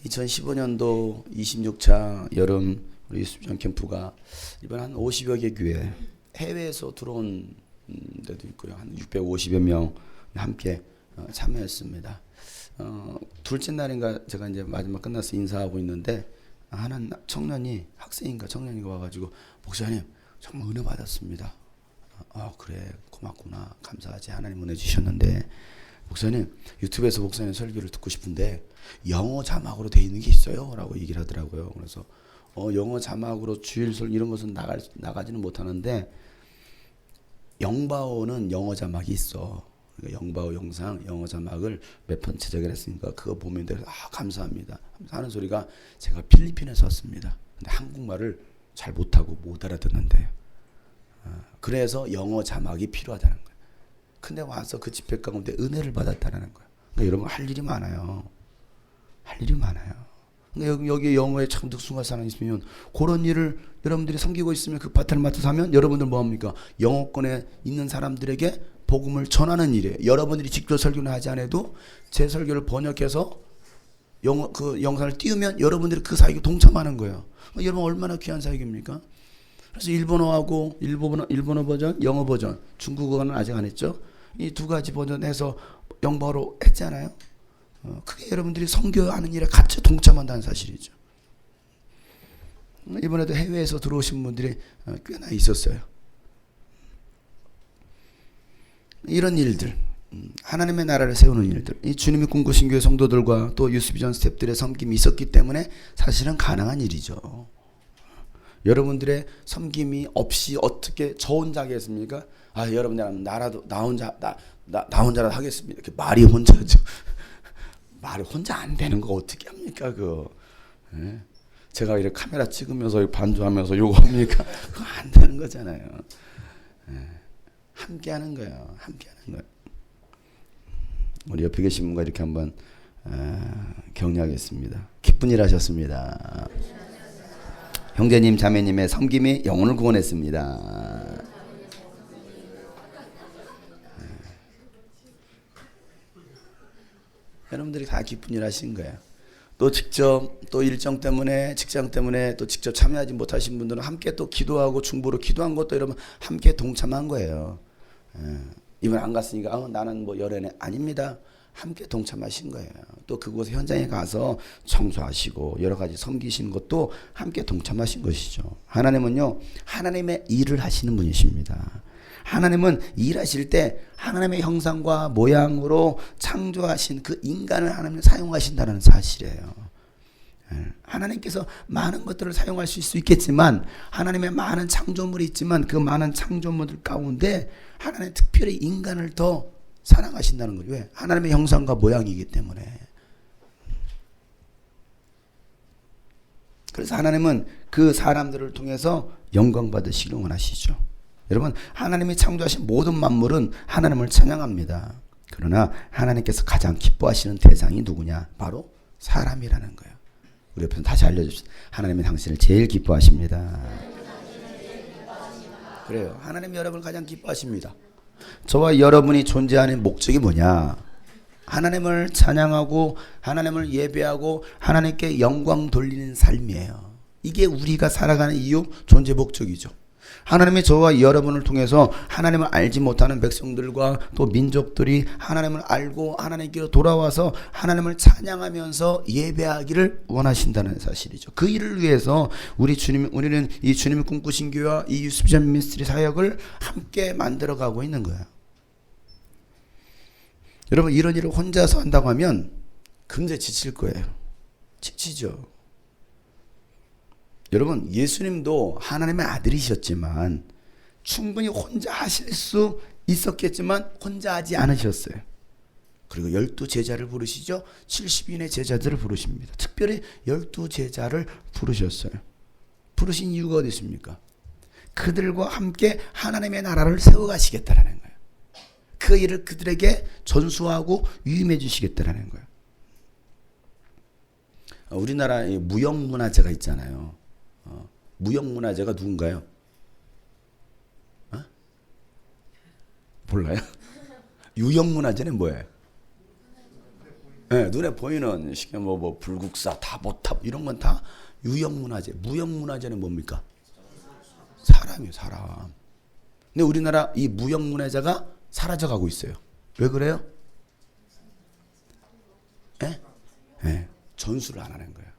2015년도 26차 여름 우리 수련 캠프가 이번 한 50여 개 교회 해외에서 들어온 데도 있고요. 한 650여 명 함께 참여했습니다. 둘째 날인가 제가 이제 마지막 끝나서 인사하고 있는데 한 청년이 학생인가 청년인가 와가지고 목사님 정말 은혜 받았습니다. 그래 고맙구나 감사하지 하나님 은혜 주셨는데 목사님 유튜브에서 목사님 설교를 듣고 싶은데 영어 자막으로 돼 있는 게 있어요? 라고 얘기를 하더라고요. 그래서 영어 자막으로 주일설 이런 것은 나가지는 못하는데 영바오는 영어 자막이 있어. 그러니까 영바오 영상 영어 자막을 몇 편 제작을 했으니까 그거 보면 돼서 감사합니다 하는 소리가 제가 필리핀에서 왔습니다. 근데 한국말을 잘 못하고 못 알아듣는데 그래서 영어 자막이 필요하다는 거예요. 근데 와서 그 집회 가운데 은혜를 받았다는 거예요. 그러니까 여러분 할 일이 많아요. 할 일이 많아요. 그러니까 여기 영어에 참 특수한 사람이 있으면 그런 일을 여러분들이 섬기고 있으면 그 파트를 맡아서 하면 여러분들 뭐합니까? 영어권에 있는 사람들에게 복음을 전하는 일이에요. 여러분들이 직접 설교는 하지 않아도 제 설교를 번역해서 그 영상을 띄우면 여러분들이 그 사역에 동참하는 거예요. 여러분 얼마나 귀한 사역입니까? 그래서 일본어하고 일본어 버전, 영어 버전, 중국어는 아직 안 했죠. 이 두 가지 버전 해서 영어로 했잖아요. 그게 여러분들이 선교하는 일에 같이 동참한다는 사실이죠. 이번에도 해외에서 들어오신 분들이 꽤나 있었어요. 이런 일들, 하나님의 나라를 세우는 일들, 이 주님이 꿈꾸신 교회 성도들과 또 유스비전 스태프들의 섬김이 있었기 때문에 사실은 가능한 일이죠. 여러분들의 섬김이 없이 어떻게 저 혼자 하겠습니까? 여러분 나라도 나 혼자라도 하겠습니다. 말이 혼자죠. 말이 혼자 안 되는 거 어떻게 합니까? 예? 제가 이렇게 카메라 찍으면서 반주하면서 요거 합니까? 그거 안 되는 거잖아요. 예. 함께 하는 거예요. 함께 하는 거예요. 우리 옆에 계신 분과 이렇게 한번 격려하겠습니다. 기쁜 일 하셨습니다. 형제님 자매님의 섬김이 영혼을 구원했습니다. 여러분들이 다 기쁜 일 하신 거예요. 또 직접 또 일정 때문에 직장 때문에 또 직접 참여하지 못하신 분들은 함께 또 기도하고 중보로 기도한 것도 여러분 함께 동참한 거예요. 이번 안 갔으니까 나는 뭐 열애네 아닙니다. 함께 동참하신 거예요. 또 그곳 현장에 가서 청소하시고 여러 가지 섬기신 것도 함께 동참하신 것이죠. 하나님은요 하나님의 일을 하시는 분이십니다. 하나님은 일하실 때 하나님의 형상과 모양으로 창조하신 그 인간을 하나님 사용하신다는 사실이에요. 하나님께서 많은 것들을 사용할 수 있겠지만 하나님의 많은 창조물이 있지만 그 많은 창조물들 가운데 하나님 특별히 인간을 더 사랑하신다는 거죠. 왜? 하나님의 형상과 모양이기 때문에. 그래서 하나님은 그 사람들을 통해서 영광 받으시기를 원하시죠. 여러분 하나님이 창조하신 모든 만물은 하나님을 찬양합니다. 그러나 하나님께서 가장 기뻐하시는 대상이 누구냐? 바로 사람이라는 거예요. 우리 옆에서 다시 알려줍시다. 하나님은 당신을 제일 기뻐하십니다. 그래요. 하나님이 여러분을 가장 기뻐하십니다. 저와 여러분이 존재하는 목적이 뭐냐? 하나님을 찬양하고 하나님을 예배하고 하나님께 영광 돌리는 삶이에요. 이게 우리가 살아가는 이유, 존재 목적이죠. 하나님이 저와 여러분을 통해서 하나님을 알지 못하는 백성들과 또 민족들이 하나님을 알고 하나님께로 돌아와서 하나님을 찬양하면서 예배하기를 원하신다는 사실이죠. 그 일을 위해서 우리는 이 주님이 꿈꾸신 교회와 이 유스비전 미니스트리 사역을 함께 만들어가고 있는 거예요. 여러분 이런 일을 혼자서 한다고 하면 금세 지칠 거예요. 지치죠. 여러분 예수님도 하나님의 아들이셨지만 충분히 혼자 하실 수 있었겠지만 혼자 하지 않으셨어요. 그리고 12제자를 부르시죠. 70인의 제자들을 부르십니다. 특별히 12제자를 부르셨어요. 부르신 이유가 어디 있습니까? 그들과 함께 하나님의 나라를 세워가시겠다는 거예요. 그 일을 그들에게 전수하고 위임해 주시겠다는 거예요. 우리나라에 무형문화재가 있잖아요. 무형문화재가 누군가요? 몰라요? 유형문화재는 뭐예요? 예, 눈에 보이는 시계 뭐 불국사, 다보탑 이런 건 다 유형문화재. 무형문화재는 뭡니까? 사람이에요, 사람. 근데 우리나라 이 무형문화재가 사라져가고 있어요. 왜 그래요? 예? 예, 전수를 안 하는 거예요.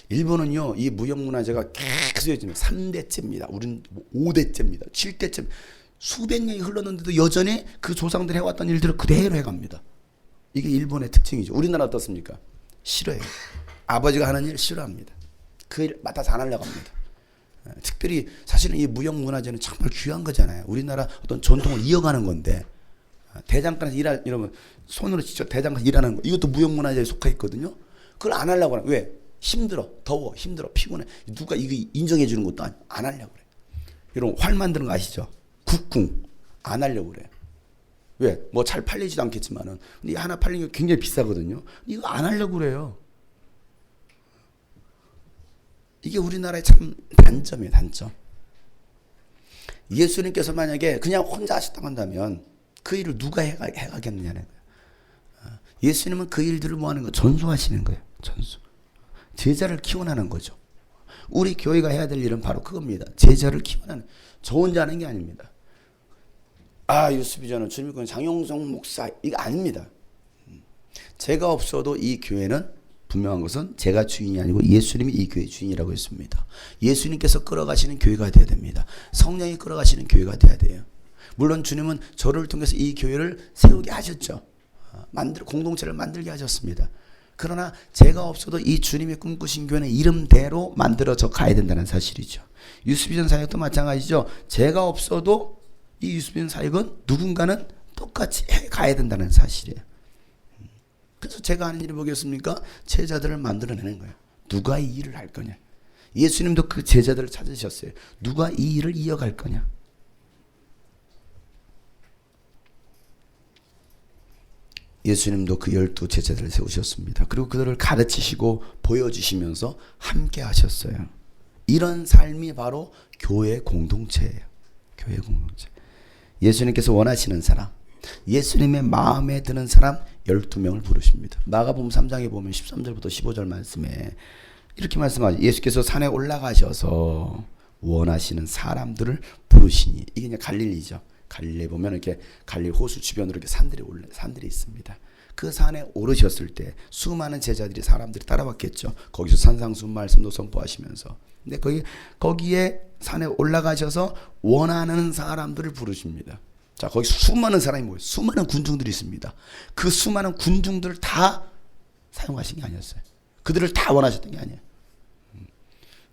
일본은요, 이 무형문화재가 계속 3대째입니다. 우리는 5대째입니다. 7대째. 수백 년이 흘렀는데도 여전히 그 조상들이 해왔던 일들을 그대로 해갑니다. 이게 일본의 특징이죠. 우리나라 어떻습니까? 싫어해요. 아버지가 하는 일 싫어합니다. 그 일 맡아서 안 하려고 합니다. 특별히 사실은 이 무형문화재는 정말 귀한 거잖아요. 우리나라 어떤 전통을 이어가는 건데, 대장간에서 이러면 손으로 직접 대장간에서 일하는 거, 이것도 무형문화재에 속해 있거든요. 그걸 안 하려고 하는. 왜? 힘들어, 더워, 힘들어, 피곤해. 누가 이거 인정해 주는 것도 안 하려고 그래. 이런 활 만드는 거 아시죠? 국궁 안 하려고 그래. 왜? 뭐 잘 팔리지도 않겠지만은, 근데 하나 팔리는 게 굉장히 비싸거든요. 이거 안 하려고 그래요. 이게 우리나라의 참 단점이에요, 단점. 예수님께서 만약에 그냥 혼자 하셨다고 한다면 그 일을 누가 해가겠느냐는 거예요. 예수님은 그 일들을 뭐 하는 거? 전수하시는 거예요. 전수. 제자를 키워나는 거죠. 우리 교회가 해야 될 일은 바로 그겁니다. 제자를 키워나는. 저 혼자 하는 게 아닙니다. 유수비전은 주님권 장용성 목사 이거 아닙니다. 제가 없어도 이 교회는 분명한 것은 제가 주인이 아니고 예수님이 이 교회의 주인이라고 했습니다. 예수님께서 끌어가시는 교회가 되어야 됩니다. 성령이 끌어가시는 교회가 되어야 돼요. 물론 주님은 저를 통해서 이 교회를 세우게 하셨죠. 공동체를 만들게 하셨습니다. 그러나 제가 없어도 이 주님이 꿈꾸신 교회는 이름대로 만들어져 가야 된다는 사실이죠. 유수비전 사역도 마찬가지죠. 제가 없어도 이 유수비전 사역은 누군가는 똑같이 해 가야 된다는 사실이에요. 그래서 제가 하는 일이 뭐겠습니까? 제자들을 만들어내는 거예요. 누가 이 일을 할 거냐. 예수님도 그 제자들을 찾으셨어요. 누가 이 일을 이어갈 거냐. 예수님도 그 12 제자들을 세우셨습니다. 그리고 그들을 가르치시고 보여주시면서 함께 하셨어요. 이런 삶이 바로 교회 공동체예요. 교회 공동체. 예수님께서 원하시는 사람, 예수님의 마음에 드는 사람 12명을 부르십니다. 마가복음 3장에 보면 13절부터 15절 말씀에 이렇게 말씀하죠. 예수께서 산에 올라가셔서 원하시는 사람들을 부르시니, 이게 이제 갈릴리죠. 갈릴리에 보면 이렇게 갈릴리 호수 주변으로 이렇게 산들이 있습니다. 그 산에 오르셨을 때 수많은 제자들이 사람들이 따라왔겠죠. 거기서 산상수훈 말씀도 선포하시면서. 근데 거기에 산에 올라가셔서 원하는 사람들을 부르십니다. 자, 거기 수많은 사람이 모여요. 수많은 군중들이 있습니다. 그 수많은 군중들을 다 사용하신 게 아니었어요. 그들을 다 원하셨던 게 아니에요.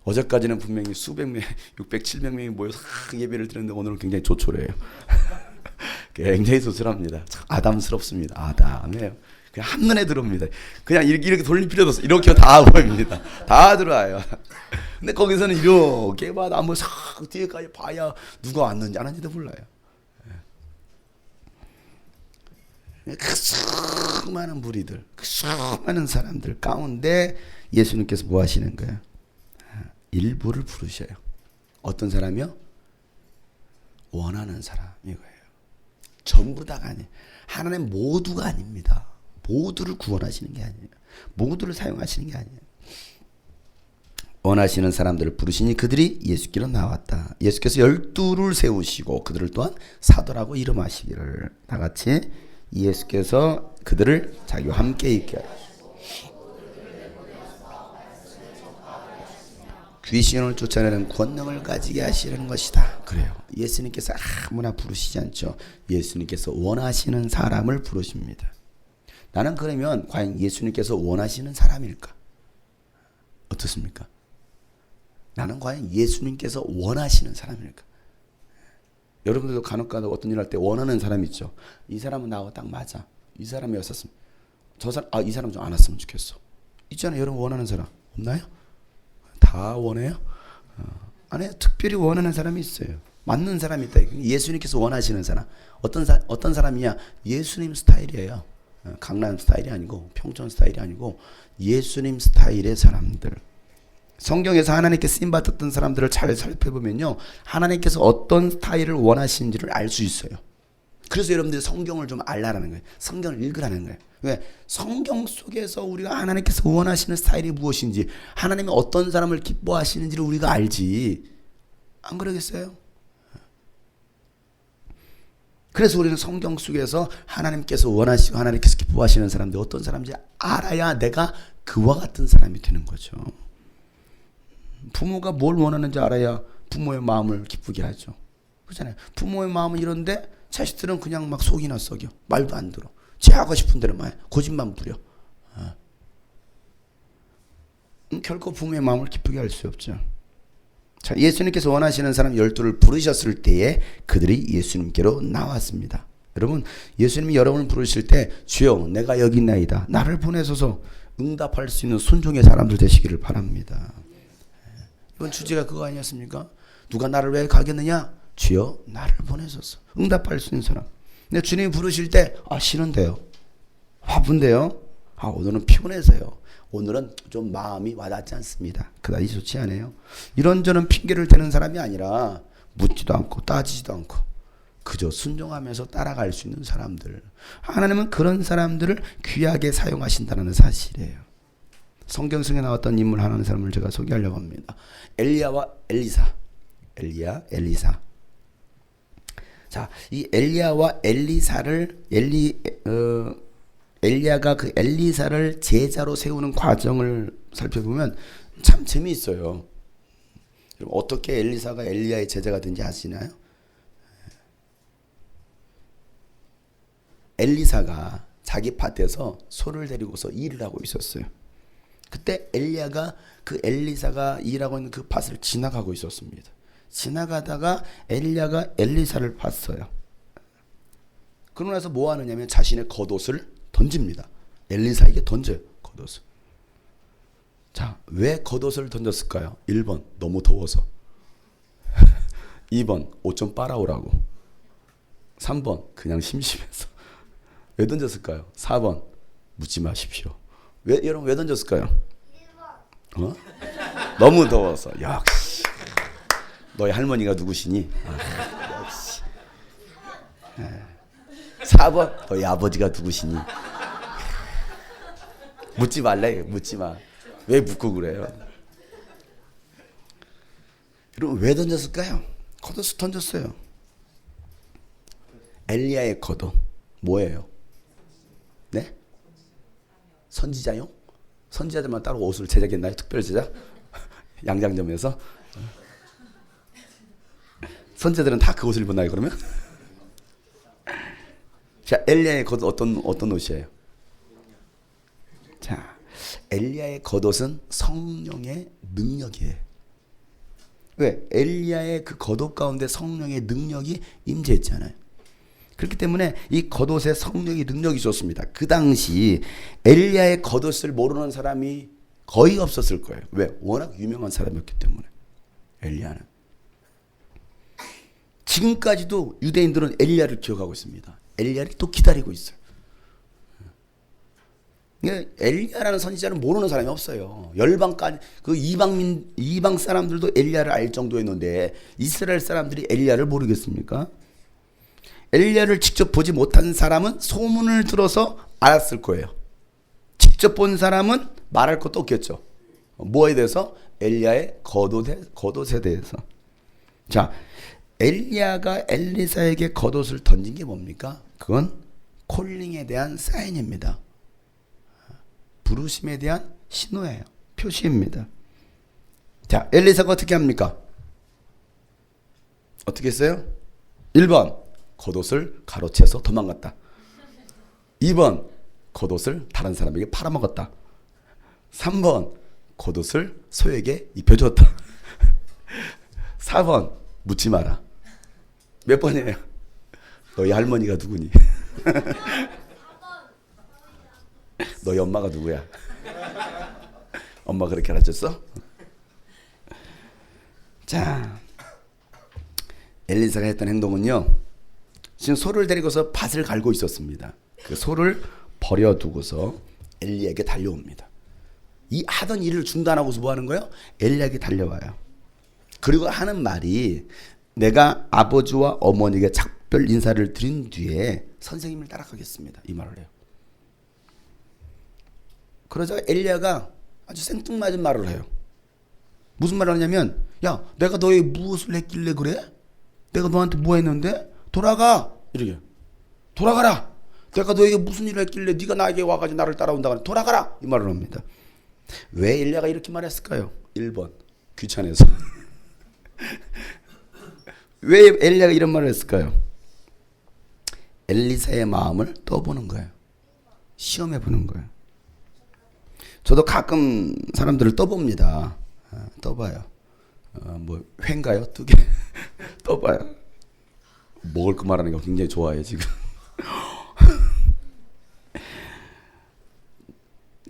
어제까지는 분명히 수백 명, 600, 700명이 모여서 예배를 드렸는데 오늘은 굉장히 조촐해요. 굉장히 조촐합니다. 아담스럽습니다. 아담해요. 그냥 한눈에 들어옵니다. 그냥 이렇게 돌릴 필요도 없어요. 이렇게 다 보입니다. 다 들어와요. 근데 거기서는 이렇게 봐, 나무 싹 뒤에까지 봐야 누가 왔는지 안 왔는지도 몰라요. 그 수많은 무리들, 그 수많은 사람들 가운데 예수님께서 뭐 하시는 거예요? 일부를 부르셔요. 어떤 사람이요? 원하는 사람 이거예요. 전부 다가 아니에요. 하나님 모두가 아닙니다. 모두를 구원하시는 게 아니에요. 모두를 사용하시는 게 아니에요. 원하시는 사람들을 부르시니 그들이 예수께로 나왔다. 예수께서 12를 세우시고 그들을 또한 사도라고 이름하시기를. 다 같이 예수께서 그들을 자기와 함께 있게 하시고 귀신을 쫓아내는 권능을 가지게 하시는 것이다. 그래요. 예수님께서 아무나 부르시지 않죠. 예수님께서 원하시는 사람을 부르십니다. 나는 그러면 과연 예수님께서 원하시는 사람일까? 어떻습니까? 나는 과연 예수님께서 원하시는 사람일까? 여러분들도 간혹가다 어떤 일 할 때 원하는 사람 있죠. 이 사람은 나하고 딱 맞아. 이 사람이었었으면 이 사람 좀 안 왔으면 좋겠어. 있잖아요. 여러분 원하는 사람 없나요? 다 원해요? 아니요. 특별히 원하는 사람이 있어요. 맞는 사람이 있다. 예수님께서 원하시는 사람. 어떤 사람이냐? 예수님 스타일이에요. 강남 스타일이 아니고 평촌 스타일이 아니고 예수님 스타일의 사람들. 성경에서 하나님께 쓰임받았던 사람들을 잘 살펴보면요, 하나님께서 어떤 스타일을 원하시는지를 알 수 있어요. 그래서 여러분들이 성경을 좀 알라라는 거예요. 성경을 읽으라는 거예요. 왜? 성경 속에서 우리가 하나님께서 원하시는 스타일이 무엇인지, 하나님이 어떤 사람을 기뻐하시는지를 우리가 알지. 안 그러겠어요? 그래서 우리는 성경 속에서 하나님께서 원하시고 하나님께서 기뻐하시는 사람들 어떤 사람인지 알아야 내가 그와 같은 사람이 되는 거죠. 부모가 뭘 원하는지 알아야 부모의 마음을 기쁘게 하죠. 그렇잖아요. 부모의 마음은 이런데 자식들은 그냥 막 속이나 썩여. 말도 안 들어. 제 하고 싶은 대로 말, 고집만 부려. 결코 부모의 마음을 기쁘게 할 수 없죠. 자, 예수님께서 원하시는 사람 12를 부르셨을 때에 그들이 예수님께로 나왔습니다. 여러분, 예수님이 여러분을 부르실 때 주여 내가 여기 있나이다, 나를 보내소서 응답할 수 있는 순종의 사람들 되시기를 바랍니다. 이번 주제가 그거 아니었습니까? 누가 나를 왜 가겠느냐? 주여 나를 보내소서. 응답할 수 있는 사람. 근데 주님이 부르실 때 싫은데요, 바쁜데요, 오늘은 피곤해서요, 오늘은 좀 마음이 와닿지 않습니다, 그다지 좋지 않아요. 이런저런 핑계를 대는 사람이 아니라 묻지도 않고 따지지도 않고 그저 순종하면서 따라갈 수 있는 사람들, 하나님은 그런 사람들을 귀하게 사용하신다는 사실이에요. 성경 속에 나왔던 인물 하나의 사람을 제가 소개하려고 합니다. 엘리야와 엘리사. 엘리야, 엘리사. 자, 이 엘리야와 엘리사를 엘리야가 그 엘리사를 제자로 세우는 과정을 살펴보면 참 재미있어요. 어떻게 엘리사가 엘리야의 제자가 된지 아시나요? 엘리사가 자기 밭에서 소를 데리고서 일을 하고 있었어요. 그때 엘리야가 그 엘리사가 일하고 있는 그 밭을 지나가고 있었습니다. 지나가다가 엘리야가 엘리사를 봤어요. 그러고 나서 뭐 하느냐면 자신의 겉옷을 던집니다. 엘리사에게 던져요, 겉옷을. 자, 왜 겉옷을 던졌을까요? 1번 너무 더워서. 2번 옷 좀 빨아오라고. 3번 그냥 심심해서. 왜 던졌을까요? 4번 묻지 마십시오. 여러분 왜 던졌을까요? 1번. 너무 더워서. 역시 너희 할머니가 누구시니? 역시. 4번 너희 아버지가 누구시니? 묻지 말래. 묻지 마. 왜 묻고 그래요? 여러분 왜 던졌을까요? 겉옷을 던졌어요. 엘리야의 겉옷 뭐예요? 네? 선지자용? 선지자들만 따로 옷을 제작했나요? 특별 제작? 양장점에서? 선지자들은 다 그 옷을 입었나요 그러면? 자, 엘리야의 겉옷 어떤 옷이에요? 자, 엘리야의 겉옷은 성령의 능력이에요. 왜? 엘리야의 그 겉옷 가운데 성령의 능력이 임재했잖아요. 그렇기 때문에 이 겉옷에 성령의 능력이 있었습니다. 그 당시 엘리야의 겉옷을 모르는 사람이 거의 없었을 거예요. 왜? 워낙 유명한 사람이었기 때문에. 엘리야는. 지금까지도 유대인들은 엘리야를 기억하고 있습니다. 엘리야를 또 기다리고 있어요. 엘리야라는 선지자는 모르는 사람이 없어요. 열방까지 그 이방 사람들도 엘리야를 알 정도였는데 이스라엘 사람들이 엘리야를 모르겠습니까? 엘리야를 직접 보지 못한 사람은 소문을 들어서 알았을 거예요. 직접 본 사람은 말할 것도 없겠죠. 뭐에 대해서? 엘리야의 겉옷에 대해서. 자, 엘리야가 엘리사에게 겉옷을 던진 게 뭡니까? 그건 콜링에 대한 사인입니다. 부르심에 대한 신호예요. 표시입니다. 자, 엘리사가 어떻게 합니까? 어떻게 했어요? 1번 겉옷을 가로채서 도망갔다. 2번 겉옷을 다른 사람에게 팔아먹었다. 3번 겉옷을 소에게 입혀줬다. 4번 묻지 마라. 몇 번이에요? 너희 할머니가 누구니? 너희 엄마가 누구야? 엄마 그렇게 가르쳤어? 자, 엘리사가 했던 행동은요, 지금 소를 데리고서 밭을 갈고 있었습니다. 그 소를 버려두고서 엘리야에게 달려옵니다. 이 하던 일을 중단하고서 뭐 하는 거예요? 엘리야에게 달려와요. 그리고 하는 말이 내가 아버지와 어머니에게 작별 인사를 드린 뒤에 선생님을 따라가겠습니다. 이 말을 해요. 그러자 엘리야가 아주 생뚱맞은 말을 해요. 무슨 말을 하냐면, 야, 내가 너에게 무엇을 했길래 그래? 내가 너한테 뭐 했는데? 돌아가! 이렇게. 돌아가라! 내가 너에게 무슨 일을 했길래 네가 나에게 와가지고 나를 따라온다고 돌아가라! 이 말을 합니다. 왜 엘리야가 이렇게 말했을까요? 1번, 귀찮아서. 왜 엘리야가 이런 말을 했을까요? 엘리사의 마음을 떠보는 거예요. 시험해보는 거예요. 저도 가끔 사람들을 떠봅니다. 떠봐요. 뭐 회인가요? 뜨개? 떠봐요. 먹을 거 말하는 거 굉장히 좋아해요 지금.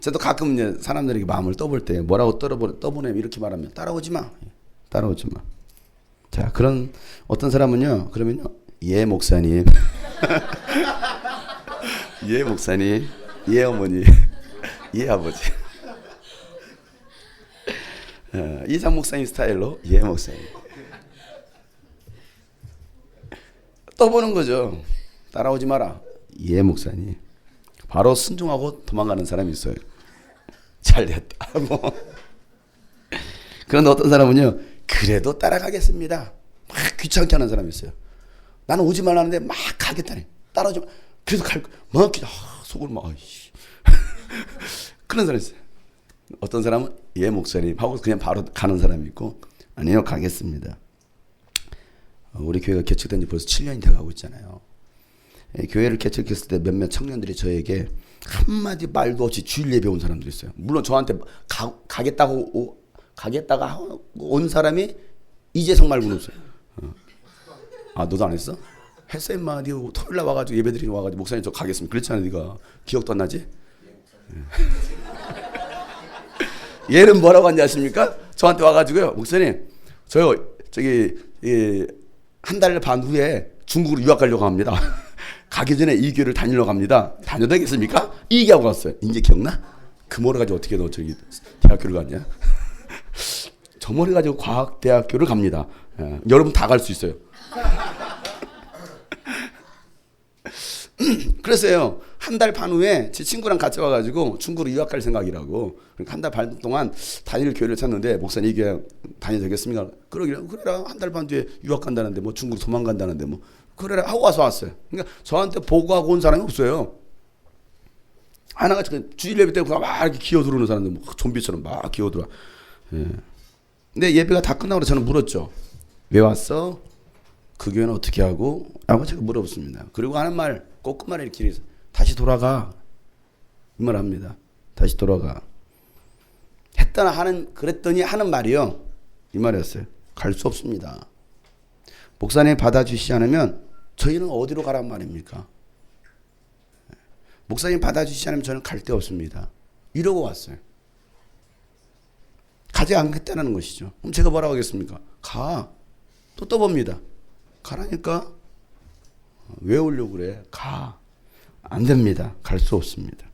저도 가끔 이제 사람들에게 마음을 떠볼 때 뭐라고 떠보내면 이렇게 말하면 따라오지 마. 따라오지 마. 자, 그런 어떤 사람은요. 그러면요. 예 목사님. 예 목사님. 예 어머니. 예 아버지. 이상 목사님 스타일로 예 목사님. 떠보는 거죠. 따라오지 마라. 예 목사님. 바로 순종하고 도망가는 사람이 있어요. 잘됐다. 뭐. 그런데 어떤 사람은요. 그래도 따라가겠습니다. 막 귀찮게 하는 사람이 있어요. 나는 오지 말라는데 막 가겠다니. 따라오지 마. 그래도 막 속을 막 그런 사람이 있어요. 어떤 사람은 예 목사님 하고 그냥 바로 가는 사람이 있고 아니요 가겠습니다. 우리 교회가 개척된 지 벌써 7년이 돼가고 있잖아요. 교회를 개척했을 때 몇몇 청년들이 저에게 한마디 말도 없이 주일 예배 온 사람들이 있어요. 물론 저한테 가겠다가 온 사람이 이재성 말고는 없어요. 아 너도 안 했어? 했어 임마. 네가 토요일날 와가지고 예배드리러 와가지고 목사님 저 가겠습니다. 그랬잖아 네가. 기억도 안 나지? 얘는 뭐라고 하는지 아십니까? 저한테 와가지고요. 목사님 저기 한 달 반 후에 중국으로 유학 가려고 합니다. 가기 전에 이 교회를 다니려고 합니다. 다녀도 되겠습니까? 이 얘기하고 갔어요. 이제 기억나? 그 머리 가지고 어떻게 너 저기 대학교를 갔냐? 저 머리 가지고 과학대학교를 갑니다. 여러분 다 갈 수 있어요. 그래서요. 한 달 반 후에 제 친구랑 같이 와가지고 중국으로 유학 갈 생각이라고. 그러니까 한 달 반 동안 다닐 교회를 찾는데 목사님 이게 다녀도 되겠습니까? 그러기를 그래라. 한 달 반 뒤에 유학 간다는데 뭐 중국으로 도망간다는데 뭐 그래라 하고 왔어요. 그러니까 저한테 보고하고 온 사람이 없어요. 하나같이 주일 예배 때 막 이렇게 기어들어오는 사람들 뭐 좀비처럼 막 기어들어. 예. 근데 예배가 다 끝나고 저는 물었죠. 왜 왔어? 그 교회는 어떻게 하고? 라고 제가 물어봤습니다. 그리고 하는 말 꼭 그 말을 이렇게 다시 돌아가. 이 말 합니다. 다시 돌아가. 그랬더니 하는 말이요. 이 말이었어요. 갈 수 없습니다. 목사님 받아주시지 않으면 저희는 어디로 가란 말입니까? 목사님 받아주시지 않으면 저는 갈 데 없습니다. 이러고 왔어요. 가지 않겠다는 것이죠. 그럼 제가 뭐라고 하겠습니까? 가. 또 떠봅니다. 가라니까. 왜 오려고 그래? 가. 안 됩니다. 갈 수 없습니다.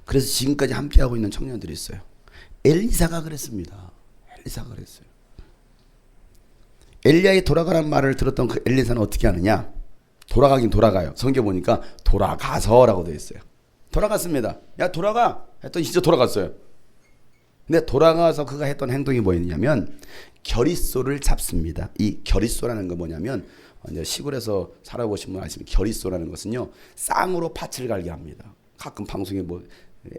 그래서 지금까지 함께하고 있는 청년들이 있어요. 엘리사가 그랬습니다. 엘리사가 그랬어요. 엘리야의 돌아가라는 말을 들었던 그 엘리사는 어떻게 하느냐? 돌아가긴 돌아가요. 성경 보니까 돌아가서라고 되어 있어요. 돌아갔습니다. 야 돌아가 했더니 진짜 돌아갔어요. 근데 돌아가서 그가 했던 행동이 뭐였냐면 결의소를 잡습니다. 이 결의소라는 건 뭐냐면 이제 시골에서 살아보신 분 아시면 결의소라는 것은요 쌍으로 밭을 갈게 합니다. 가끔 방송에 뭐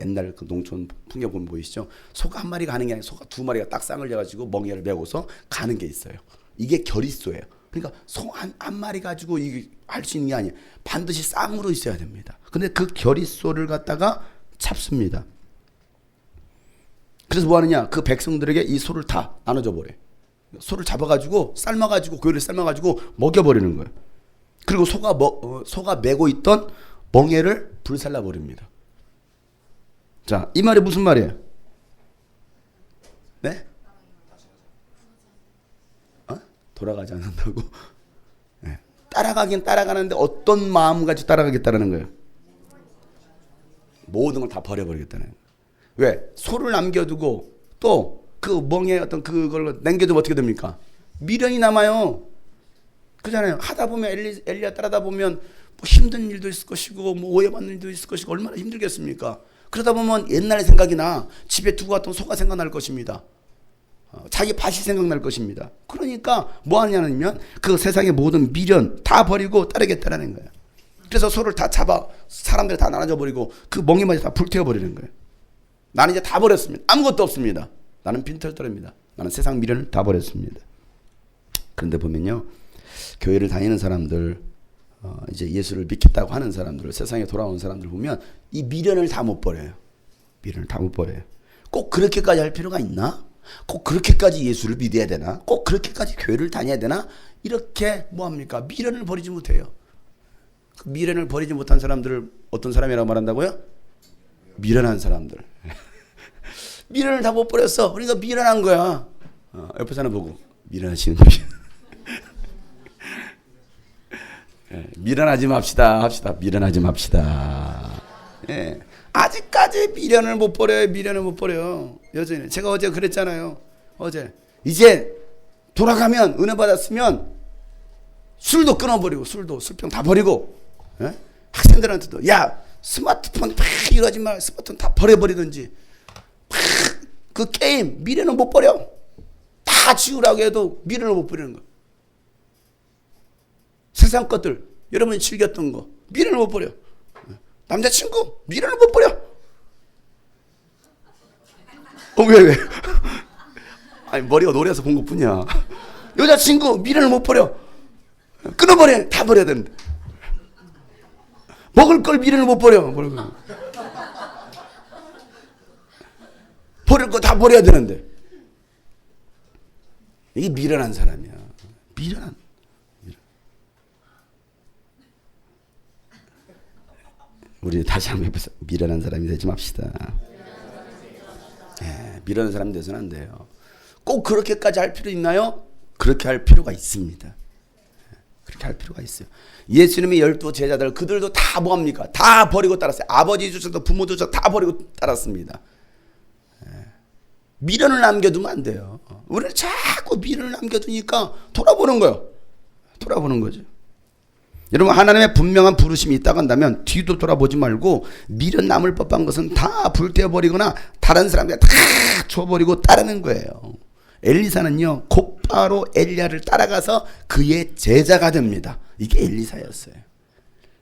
옛날 그 농촌 풍경 보면 보이시죠? 소가 한 마리가 가는 게 아니라 소가 두 마리가 딱 쌍을 져가지고 멍에를 메고서 가는 게 있어요. 이게 결의소예요. 그러니까 소 한 마리 가지고 이게 할 수 있는 게 아니에요. 반드시 쌍으로 있어야 됩니다. 근데 그 결의소를 갖다가 잡습니다. 그래서 뭐 하느냐? 그 백성들에게 이 소를 다 나눠줘 버려. 소를 잡아가지고 삶아가지고 고기를 삶아가지고 먹여버리는 거예요. 그리고 소가 메고 있던 멍에를 불살라 버립니다. 자, 이 말이 무슨 말이에요? 네? 돌아가지 않는다고? 네. 따라가긴 따라가는데 어떤 마음 가지고 따라가겠다는 거예요? 모든 걸 다 버려버리겠다는 거예요. 왜? 소를 남겨두고 또 그 멍에 어떤 그걸 남겨두면 어떻게 됩니까? 미련이 남아요. 그잖아요. 하다 보면 엘리야 따라다 보면 뭐 힘든 일도 있을 것이고 뭐 오해받는 일도 있을 것이고 얼마나 힘들겠습니까? 그러다 보면 옛날 생각이 나. 집에 두고 갔던 소가 생각날 것입니다. 자기 밭이 생각날 것입니다. 그러니까 뭐 하냐면 그 세상의 모든 미련 다 버리고 따르겠다라는 거예요. 그래서 소를 다 잡아 사람들 다 나눠줘 버리고 그 멍에마저 다 불태워 버리는 거예요. 나는 이제 다 버렸습니다. 아무것도 없습니다. 나는 빈털터리입니다. 나는 세상 미련을 다 버렸습니다. 그런데 보면요, 교회를 다니는 사람들, 이제 예수를 믿겠다고 하는 사람들, 세상에 돌아온 사람들 보면 이 미련을 다 못 버려요. 미련을 다 못 버려요. 꼭 그렇게까지 할 필요가 있나? 꼭 그렇게까지 예수를 믿어야 되나? 꼭 그렇게까지 교회를 다녀야 되나? 이렇게 뭐합니까? 미련을 버리지 못해요. 그 미련을 버리지 못한 사람들을 어떤 사람이라고 말한다고요? 미련한 사람들. 미련을 다 못 버렸어. 그러니까 미련한 거야. 옆에 사람 보고 미련하시는 분이. 미련하지 맙시다. 미련하지 맙시다. 예. 아직까지 미련을 못 버려요. 미련을 못 버려요. 여전히. 제가 어제 그랬잖아요. 어제. 이제 돌아가면 은혜 받았으면 술도 끊어버리고 술병 다 버리고, 예? 학생들한테도 야 스마트폰 이러지 마. 스마트폰 다 버려버리든지. 그 게임 미련은 못 버려. 다 지우라고 해도 미련을 못 버리는 거. 세상 것들 여러분이 즐겼던 거 미련을 못 버려. 남자친구 미련을 못 버려. 왜? 아니 머리가 노래서 본 것뿐이야. 여자친구 미련을 못 버려. 끊어버려. 다 버려야 되는데. 먹을 걸 미련을 못 버려. 버릴 거 다 버려야 되는데. 이게 미련한 사람이야. 미련한. 우리 다시 한번 해보세요. 미련한 사람이 되지 맙시다. 네, 미련한 사람이 돼서는 안 돼요. 꼭 그렇게까지 할 필요 있나요? 그렇게 할 필요가 있습니다. 그렇게 할 필요가 있어요. 예수님의 12 제자들 그들도 다 뭐합니까? 다 버리고 따랐어요. 아버지 주셔서 부모 주셔서 다 버리고 따랐습니다. 미련을 남겨두면 안 돼요. 우리는 자꾸 미련을 남겨두니까 돌아보는 거예요. 돌아보는 거죠. 여러분 하나님의 분명한 부르심이 있다고 한다면 뒤도 돌아보지 말고 미련 남을 법한 것은 다 불태워버리거나 다른 사람들 다 줘버리고 따르는 거예요. 엘리사는요 곧바로 엘리야를 따라가서 그의 제자가 됩니다. 이게 엘리사였어요.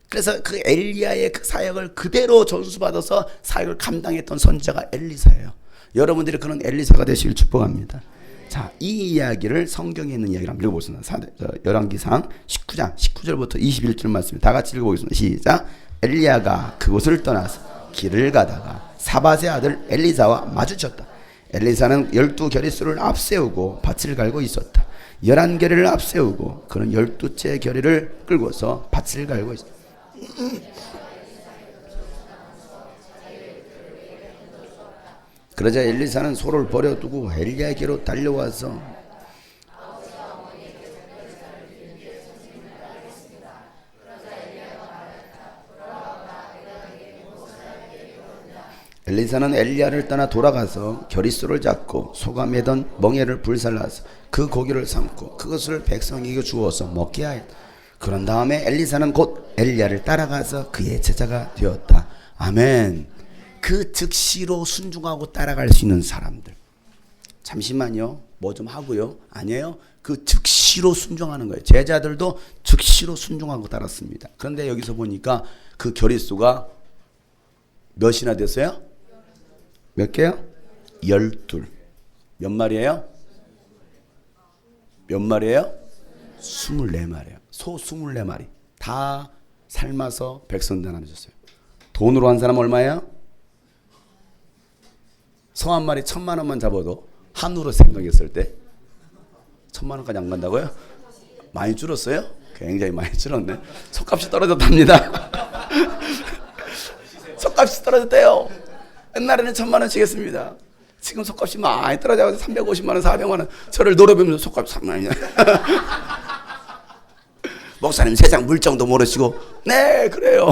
그래서 그 엘리야의 그 사역을 그대로 전수받아서 사역을 감당했던 선지자가 엘리사예요. 여러분들이 그런 엘리사가 되시길 축복합니다. 자, 이 이야기를 성경에 있는 이야기를 한번 읽어보겠습니다. 열왕기상 19장 19절부터 21절 말씀 다 같이 읽어보겠습니다. 시작. 엘리야가 그곳을 떠나서 길을 가다가 사밧의 아들 엘리사와 마주쳤다. 엘리사는 12겨리수를 앞세우고 밭을 갈고 있었다. 11겨리를 앞세우고 그는 12채 겨리를 끌고서 밭을 갈고 있었다. 그러자 엘리사는 소를 버려두고 엘리야에게로 달려와서 엘리사는 엘리야를 떠나 돌아가서 겨리수를 잡고 소가 매던 멍에를 불살라서 그 고기를 삶고 그것을 백성에게 주어서 먹게 하였다. 그런 다음에 엘리사는 곧 엘리야를 따라가서 그의 제자가 되었다. 아멘. 그 즉시로 순종하고 따라갈 수 있는 사람들. 잠시만요. 뭐 좀 하고요. 아니에요. 그 즉시로 순종하는 거예요. 제자들도 즉시로 순종하고 따랐습니다. 그런데 여기서 보니까 그 겨리수가 몇이나 됐어요? 몇 개요? 12. 몇 마리예요? 몇 마리예요? 24마리예요. 소 24마리. 다 삶아서 백성들 나눠줬어요. 돈으로 한 사람 얼마예요? 소 한 마리 1,000만 원만 잡아도 한우로 생각했을 때 1,000만 원까지 안 간다고요? 많이 줄었어요? 굉장히 많이 줄었네. 속값이 떨어졌답니다. 속값이 떨어졌대요. 옛날에는 1,000만 원씩 했습니다. 지금 속값이 많이 떨어져서 350만 원, 400만 원. 저를 노려보면서 속값이 상당히. 목사님 세상 물정도 모르시고. 네, 그래요.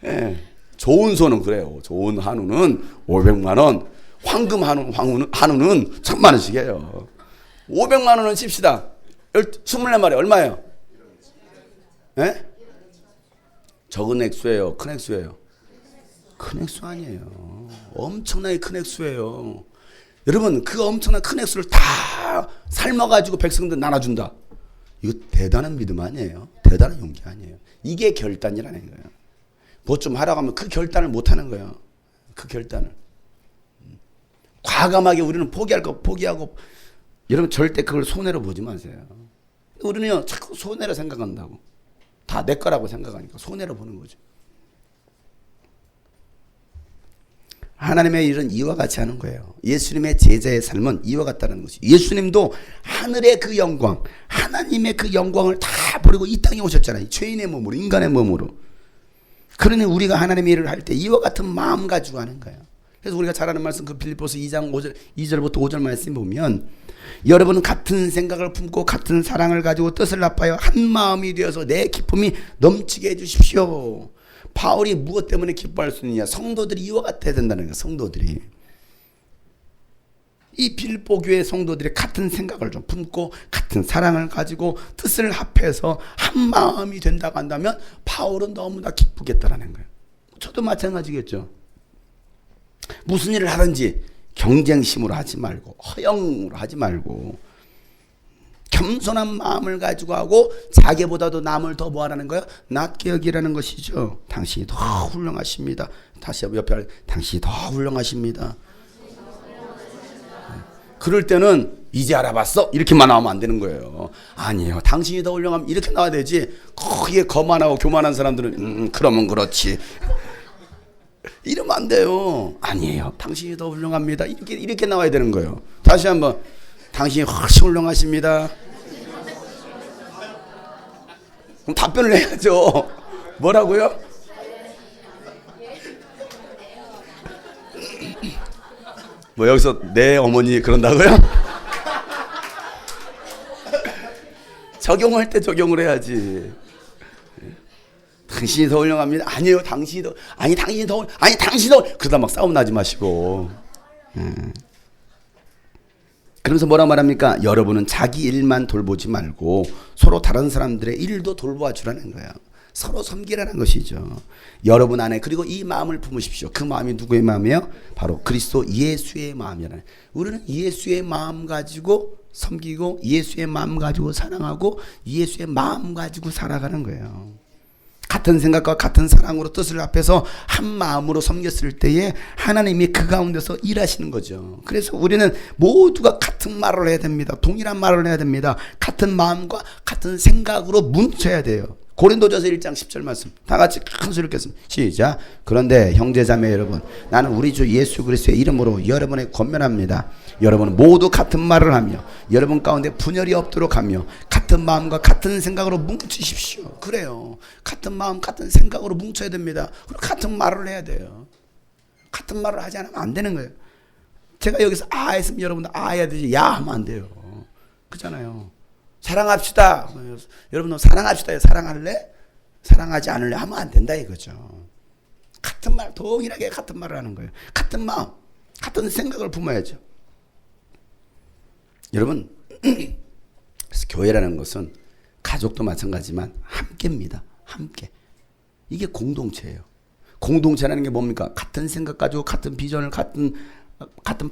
네. 좋은 소는 그래요. 좋은 한우는 500만 원, 황금 한우는 1,000만 원씩이에요. 500만 원은 칩시다. 24마리 얼마예요? 예? 적은 액수예요? 큰 액수예요? 큰 액수 아니에요. 엄청나게 큰 액수예요. 여러분, 그 엄청난 큰 액수를 다 삶아가지고 백성들 나눠준다. 이거 대단한 믿음 아니에요? 대단한 용기 아니에요? 이게 결단이라는 거예요. 뭐 좀 하라고 하면 그 결단을 못 하는 거예요. 그 결단을. 과감하게 우리는 포기할 거 포기하고, 여러분 절대 그걸 손해로 보지 마세요. 우리는요, 자꾸 손해로 생각한다고. 다 내 거라고 생각하니까 손해로 보는 거죠. 하나님의 일은 이와 같이 하는 거예요. 예수님의 제자의 삶은 이와 같다는 것이. 예수님도 하늘의 그 영광, 하나님의 그 영광을 다 버리고 이 땅에 오셨잖아요. 죄인의 몸으로, 인간의 몸으로. 그러니 우리가 하나님의 일을 할 때 이와 같은 마음 가지고 하는 거예요. 그래서 우리가 잘 아는 말씀, 그 빌립보서 2장 5절, 2절부터 5절 말씀 보면, 여러분은 같은 생각을 품고 같은 사랑을 가지고 뜻을 합하여 한 마음이 되어서 내 기쁨이 넘치게 해주십시오. 바울이 무엇 때문에 기뻐할 수 있느냐? 성도들이 이와 같아야 된다는 거예요. 성도들이. 이 빌립보 교회 성도들이 같은 생각을 좀 품고 같은 사랑을 가지고 뜻을 합해서 한 마음이 된다고 한다면 바울은 너무나 기쁘겠다라는 거예요. 저도 마찬가지겠죠. 무슨 일을 하든지 경쟁심으로 하지 말고, 허영으로 하지 말고, 겸손한 마음을 가지고 하고, 자기보다도 남을 더 뭐하라는 거예요? 낮게 여기라는 것이죠. 당신이 더 훌륭하십니다. 다시 옆에 당신이 더 훌륭하십니다. 그럴 때는 이제 알아봤어? 이렇게만 나오면 안 되는 거예요. 아니에요. 당신이 더 훌륭하면 이렇게 나와야 되지. 거기에 거만하고 교만한 사람들은 그러면 그렇지. 이러면 안 돼요. 아니에요. 당신이 더 훌륭합니다. 이렇게 나와야 되는 거예요. 다시 한번. 당신이 훨씬 훌륭하십니다. 그럼 답변을 해야죠. 뭐라고요? 뭐 여기서 내 어머니 그런다고요? 적용할 때 적용을 해야지. 당신이 더 훌륭합니다. 아니에요. 당신이 더, 당신이 더, 당신이 더. 그러다 막 싸움 나지 마시고. 그러면서 뭐라 말합니까? 여러분은 자기 일만 돌보지 말고 서로 다른 사람들의 일도 돌보아 주라는 거예요. 서로 섬기라는 것이죠. 여러분 안에, 그리고 이 마음을 품으십시오. 그 마음이 누구의 마음이에요? 바로 그리스도 예수의 마음이라는. 우리는 예수의 마음 가지고 섬기고, 예수의 마음 가지고 사랑하고, 예수의 마음 가지고 살아가는 거예요. 같은 생각과 같은 사랑으로 뜻을 합해서 한 마음으로 섬겼을 때에 하나님이 그 가운데서 일하시는 거죠. 그래서 우리는 모두가 같은 말을 해야 됩니다. 동일한 말을 해야 됩니다. 같은 마음과 같은 생각으로 뭉쳐야 돼요. 고린도전서 1장 10절 말씀 다 같이 큰 소리로 읽겠습니다. 시작. 그런데 형제자매 여러분, 나는 우리 주 예수 그리스도의 이름으로 여러분에게 권면합니다. 여러분은 모두 같은 말을 하며 여러분 가운데 분열이 없도록 하며 같은 마음과 같은 생각으로 뭉치십시오. 그래요. 같은 마음 같은 생각으로 뭉쳐야 됩니다. 그리고 같은 말을 해야 돼요. 같은 말을 하지 않으면 안 되는 거예요. 제가 여기서 아 했으면 여러분도 아 해야 되지 야 하면 안 돼요. 그렇잖아요. 사랑합시다. 여러분 사랑합시다. 사랑할래? 사랑하지 않을래? 하면 안 된다 이거죠. 같은 말, 동일하게 같은 말을 하는 거예요. 같은 마음, 같은 생각을 품어야죠. 여러분, 그래서 교회라는 것은 가족도 마찬가지지만 함께입니다. 함께. 이게 공동체예요. 공동체라는 게 뭡니까? 같은 생각 가지고 같은 비전을 같은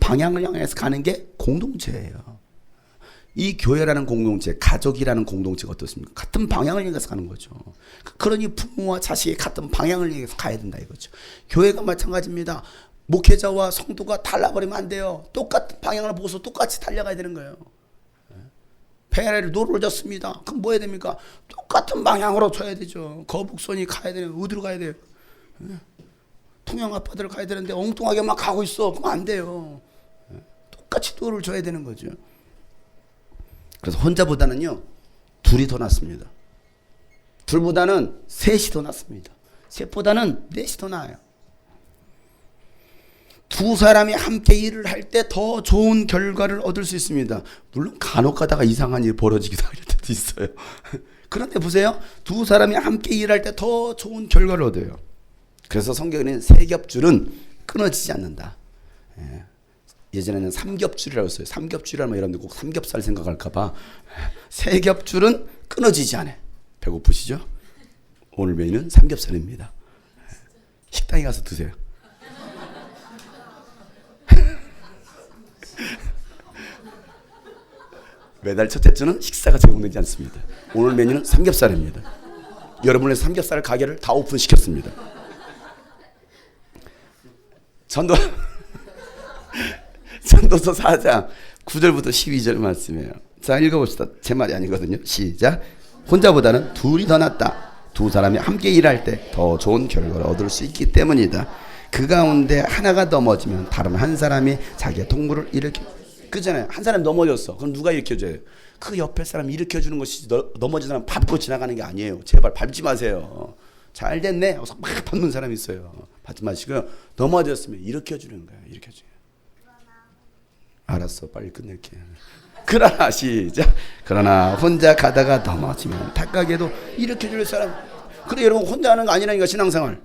방향을 향해서 가는 게 공동체예요. 이 교회라는 공동체, 가족이라는 공동체가 어떻습니까? 같은 방향을 향해서 가는 거죠. 그러니 부모와 자식이 같은 방향을 향해서 가야 된다 이거죠. 교회가 마찬가지입니다. 목회자와 성도가 달라버리면 안 돼요. 똑같은 방향을 보고서 똑같이 달려가야 되는 거예요. 배를 노를 졌습니다. 그럼 뭐 해야 됩니까? 똑같은 방향으로 쳐야 되죠. 거북선이 가야 되는, 어디로 가야 돼요? 통영 아파트를 가야 되는데 엉뚱하게 막 가고 있어. 그럼 안 돼요. 똑같이 노를 져야 되는 거죠. 그래서 혼자보다는요, 둘이 더 낫습니다. 둘보다는 셋이 더 낫습니다. 셋보다는 넷이 더 나아요. 두 사람이 함께 일을 할 때 더 좋은 결과를 얻을 수 있습니다. 물론 간혹 가다가 이상한 일이 벌어지기도 할 때도 있어요. 그런데 보세요. 두 사람이 함께 일할 때 더 좋은 결과를 얻어요. 그래서 성경에는 세 겹줄은 끊어지지 않는다. 예전에는 삼겹줄이라고 했어요. 삼겹줄이라면 여러분들 꼭 삼겹살 생각할까봐. 세겹줄은 끊어지지 않아요. 배고프시죠? 오늘 메뉴는 삼겹살입니다. 식당에 가서 드세요. 매달 첫째 주는 식사가 제공되지 않습니다. 오늘 메뉴는 삼겹살입니다. 여러분의 삼겹살 가게를 다 오픈시켰습니다. 전도서 4장 9절부터 12절 말씀이에요. 자, 읽어봅시다. 제 말이 아니거든요. 시작. 혼자보다는 둘이 더 낫다. 두 사람이 함께 일할 때 더 좋은 결과를 얻을 수 있기 때문이다. 그 가운데 하나가 넘어지면 다른 한 사람이 자기의 동물을 일으켜. 그잖아요. 한 사람이 넘어졌어. 그럼 누가 일으켜줘요? 그 옆에 사람이 일으켜주는 것이지 넘어진 사람 밟고 지나가는 게 아니에요. 제발 밟지 마세요. 잘 됐네. 막 밟는 사람이 있어요. 밟지 마시고요. 넘어졌으면 일으켜주는 거예요. 일으켜줘요. 알았어. 빨리 끝낼게. 그러나 시작. 그러나 혼자 가다가 넘어지면 탁하게도 일으켜줄 사람. 그래 여러분 혼자 하는 거 아니라니까 신앙생활.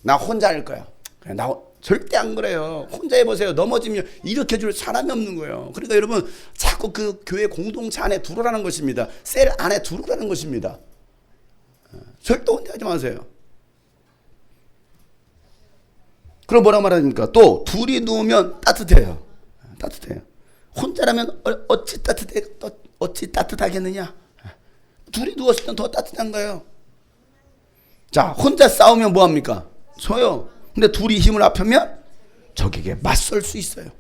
나 혼자 할 거야. 그냥 나 절대 안 그래요. 혼자 해보세요. 넘어지면 일으켜줄 사람이 없는 거예요. 그러니까 여러분 자꾸 그 교회 공동체 안에 들어오라는 것입니다. 셀 안에 들어오라는 것입니다. 절대 혼자 하지 마세요. 그럼 뭐라고 말합니까? 또 둘이 누우면 따뜻해요. 따뜻해요. 혼자라면 어찌 따뜻하겠느냐? 둘이 누웠을 땐 더 따뜻한 거예요. 자, 혼자 싸우면 뭐합니까? 져요. 근데 둘이 힘을 합하면 적에게 맞설 수 있어요.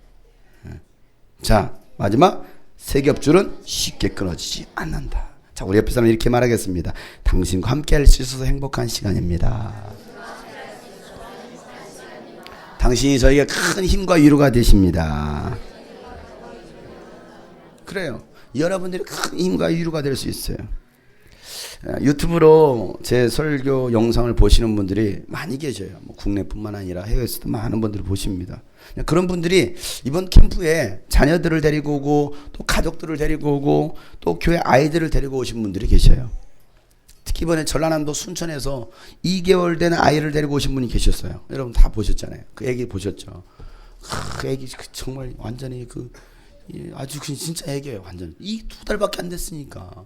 자, 마지막 세겹줄은 쉽게 끊어지지 않는다. 자, 우리 옆에 사람 이렇게 말하겠습니다. 당신과 함께 할 수 있어서 행복한 시간입니다. 당신이 저에게 큰 힘과 위로가 되십니다. 그래요. 여러분들이 큰 힘과 위로가 될 수 있어요. 유튜브로 제 설교 영상을 보시는 분들이 많이 계셔요. 뭐 국내뿐만 아니라 해외에서도 많은 분들이 보십니다. 그런 분들이 이번 캠프에 자녀들을 데리고 오고 또 가족들을 데리고 오고 또 교회 아이들을 데리고 오신 분들이 계셔요. 특히 이번에 전라남도 순천에서 2개월 된 아이를 데리고 오신 분이 계셨어요. 여러분 다 보셨잖아요. 그 애기 보셨죠? 그 애기 정말 완전히 아주 진짜 애기예요. 완전 이 2달밖에 안 됐으니까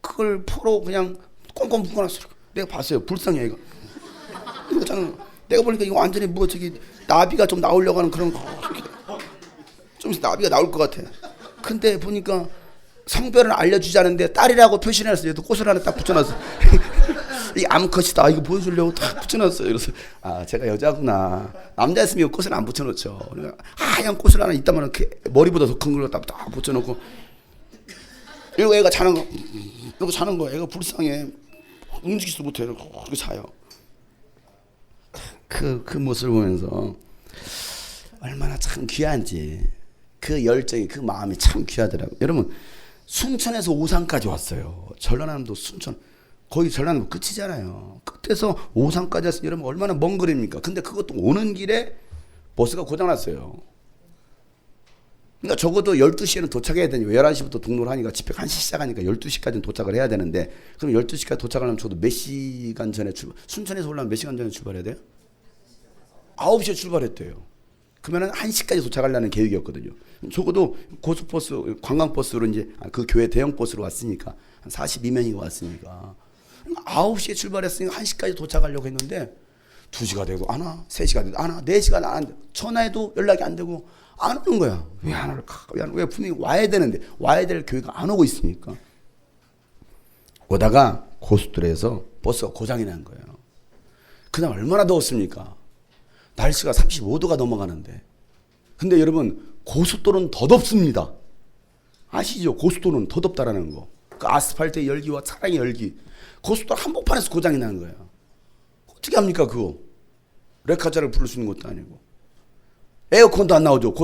그걸 포로 그냥 꽁꽁 묶어놨어. 내가 봤어요. 불쌍해 애가. 내가 보니까 이거 완전히 나비가 좀 나오려고 하는 그런 좀 있으면 나비가 나올 것 같아. 근데 보니까 성별을 알려주지 않은데 딸이라고 표시를 했어요. 얘도 꽃을 하나 딱 붙여놨어. 이 암컷이다. 이거 보여주려고 딱 붙여놨어요. 그래서 제가 여자구나. 남자였으면 꽃을 안 붙여놓죠. 그러니까 하얀 꽃을 하나 있다면 머리보다 더 큰 걸 딱 붙여놓고 이러고 애가 자는 거. 이러고 자는 거야. 애가 불쌍해. 움직이지도 못해. 그렇게 자요. 그 모습을 보면서 얼마나 참 귀한지 그 열정이 그 마음이 참 귀하더라고요. 여러분 순천에서 오산까지 왔어요. 전라남도 순천 거의 전라남도 끝이잖아요. 끝에서 오산까지 왔어요. 여러분 얼마나 먼 거리입니까? 근데 그것도 오는 길에 버스가 고장났어요. 그러니까 적어도 12시에는 도착해야 되니까 11시부터 등록을 하니까 집회 1시 시작하니까 12시까지는 도착을 해야 되는데 그럼 12시까지 도착하려면 저도 몇 시간 전에 순천에서 올라오면 몇 시간 전에 출발해야 돼요? 9시에 출발했대요. 그러면 1시까지 도착하려는 계획이었거든요. 적어도 고속버스, 관광버스로 이제 그 교회 대형 버스로 왔으니까 한 42명이 왔으니까 9시에 출발했으니까 1시까지 도착하려고 했는데 2시가 되고 안 와, 3시가 되고 안 와, 4시가 안 돼. 전화해도 연락이 안 되고 안 오는 거야. 왜 안 올까? 왜 분명히 와야 되는데 와야 될 교회가 안 오고 있으니까. 오다가 고속도로에서 버스가 고장이 난 거예요. 그날 얼마나 더웠습니까? 날씨가 35도가 넘어가는데. 근데 여러분 고속도로는 더 덥습니다. 아시죠? 고속도로는 더 덥다라는 거. 그 아스팔트의 열기와 차량의 열기. 고속도로 한복판에서 고장이 나는 거예요. 어떻게 합니까 그거? 레카자를 부를 수 있는 것도 아니고. 에어컨도 안 나오죠.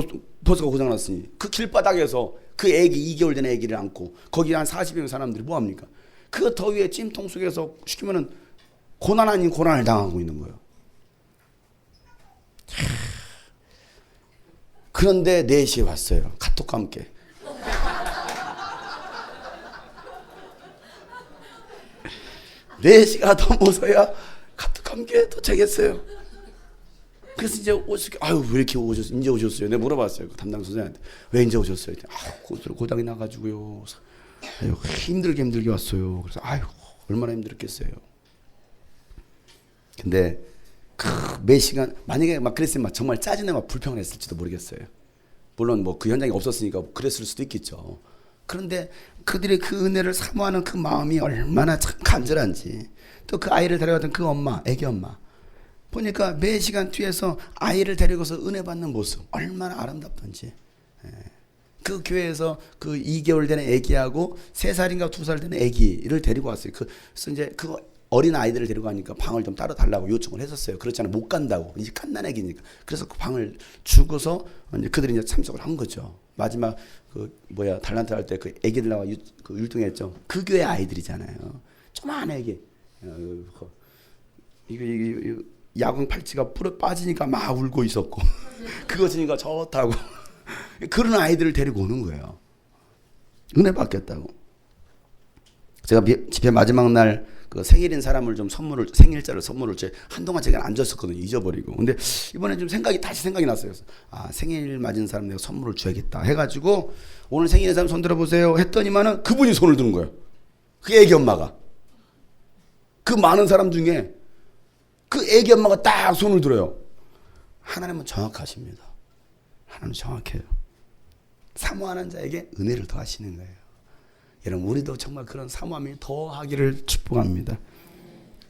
버스가 고장났으니. 그 길바닥에서 그 애기 2개월 된 애기를 안고 거기 한 40명 사람들이 뭐합니까? 그 더위에 찜통 속에서 시키면은 고난 아닌 고난을 당하고 있는 거예요. 그런데 4시에 왔어요. 카톡과 함께. (4시가) 넘어서야 카톡과 함께 도착했어요. 그래서 이제 아유 왜 이렇게 오셨어요? 이제 오셨어요? 내가 물어봤어요. 그 담당 선생님한테 왜 이제 오셨어요? 고장이 나가지고요. 아유 힘들게 왔어요. 그래서 아유 얼마나 힘들었겠어요. 근데 그 매 시간 만약에 막 그랬으면 막 정말 짜증나고 막 불평했을지도 모르겠어요. 물론 뭐 그 현장이 없었으니까 그랬을 수도 있겠죠. 그런데 그들의 그 은혜를 사모하는 그 마음이 얼마나 참 간절한지, 또 그 아이를 데려갔던 그 엄마, 애기 엄마 보니까 매 시간 뒤에서 아이를 데리고서 은혜 받는 모습 얼마나 아름답던지. 그 교회에서 그 2개월 된 애기하고 3살인가 2살 된 애기를 데리고 왔어요. 그래서 이제 그 어린 아이들을 데리고 가니까 방을 좀 따로 달라고 요청을 했었어요. 그렇잖아요. 못 간다고. 이제 갓난애기니까. 그래서 그 방을 주고서 이제 그들이 이제 참석을 한 거죠. 마지막 달란트 할 때 그 애기들 나와 그 율동했죠. 그 교회 아이들이잖아요. 조그만 애기. 이게 야광 팔찌가 풀어 빠지니까 막 울고 있었고 그거 지니까 좋다고. 그런 아이들을 데리고 오는 거예요. 은혜 받겠다고. 제가 집회 마지막 날 그 생일인 사람을 좀 생일자를 선물을 한동안 제가 안 줬었거든요. 잊어버리고. 근데 이번에 좀 다시 생각이 났어요. 그래서 생일 맞은 사람 내가 선물을 줘야겠다 해가지고 오늘 생일인 사람 손 들어보세요 했더니만은 그분이 손을 드는 거예요. 그 애기 엄마가. 그 많은 사람 중에 그 애기 엄마가 딱 손을 들어요. 하나님은 정확하십니다. 하나님은 정확해요. 사모하는 자에게 은혜를 더하시는 거예요. 여러분 우리도 정말 그런 사모함이 더하기를 축복합니다.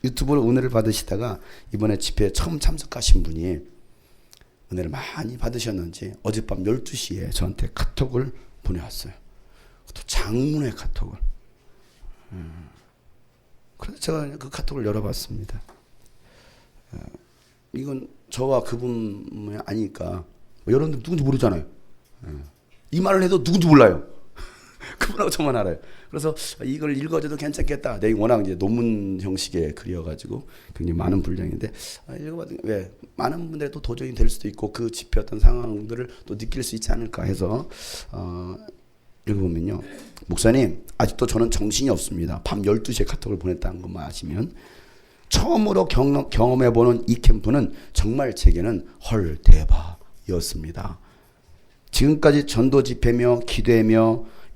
유튜브로 은혜를 받으시다가 이번에 집회에 처음 참석하신 분이 은혜를 많이 받으셨는지 어젯밤 12시에 저한테 카톡을 보내왔어요. 또 장문의 카톡을. 그래서 제가 그 카톡을 열어봤습니다. 이건 저와 그분이 아니까 여러분들 누군지 모르잖아요. 이 말을 해도 누군지 몰라요. 그분하고 저만 알아요. 그래서 이걸 읽어줘도 괜찮겠다. 내가 워낙 이제 논문 형식의 글이어가지고 굉장히 많은 분량인데 읽어봐도 왜 많은 분들이 또 도전이 될 수도 있고 그 집회 어떤 상황들을 또 느낄 수 있지 않을까 해서 읽어보면요. 목사님 아직도 저는 정신이 없습니다. 밤 12시에 카톡을 보냈다는 것만 아시면 처음으로 경험해보는 이 캠프는 정말 제게는 헐 대박이었습니다. 지금까지 전도 집회며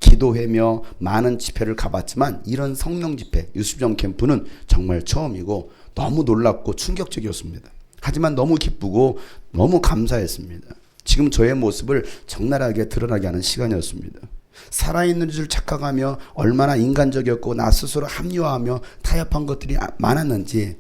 기도회며 많은 집회를 가봤지만 이런 성령 집회, 유수정 캠프는 정말 처음이고 너무 놀랍고 충격적이었습니다. 하지만 너무 기쁘고 너무 감사했습니다. 지금 저의 모습을 적나라하게 드러나게 하는 시간이었습니다. 살아있는 줄 착각하며 얼마나 인간적이었고 나 스스로 합리화하며 타협한 것들이 많았는지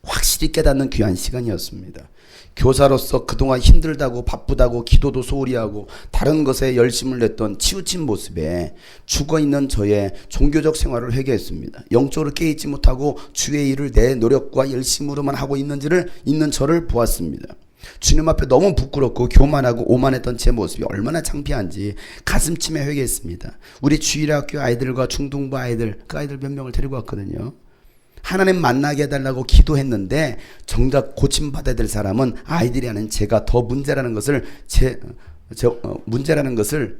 확실히 깨닫는 귀한 시간이었습니다. 교사로서 그동안 힘들다고 바쁘다고 기도도 소홀히 하고 다른 것에 열심을 냈던 치우친 모습에 죽어있는 저의 종교적 생활을 회개했습니다. 영적으로 깨있지 못하고 주의 일을 내 노력과 열심으로만 하고 있는 저를 보았습니다. 주님 앞에 너무 부끄럽고 교만하고 오만했던 제 모습이 얼마나 창피한지 가슴침에 회개했습니다. 우리 주일학교 아이들과 중등부 아이들, 그 아이들 몇 명을 데리고 왔거든요. 하나님 만나게 해달라고 기도했는데 정작 고침받아야 될 사람은 아이들이 아닌 제가 더 문제라는 것을 문제라는 것을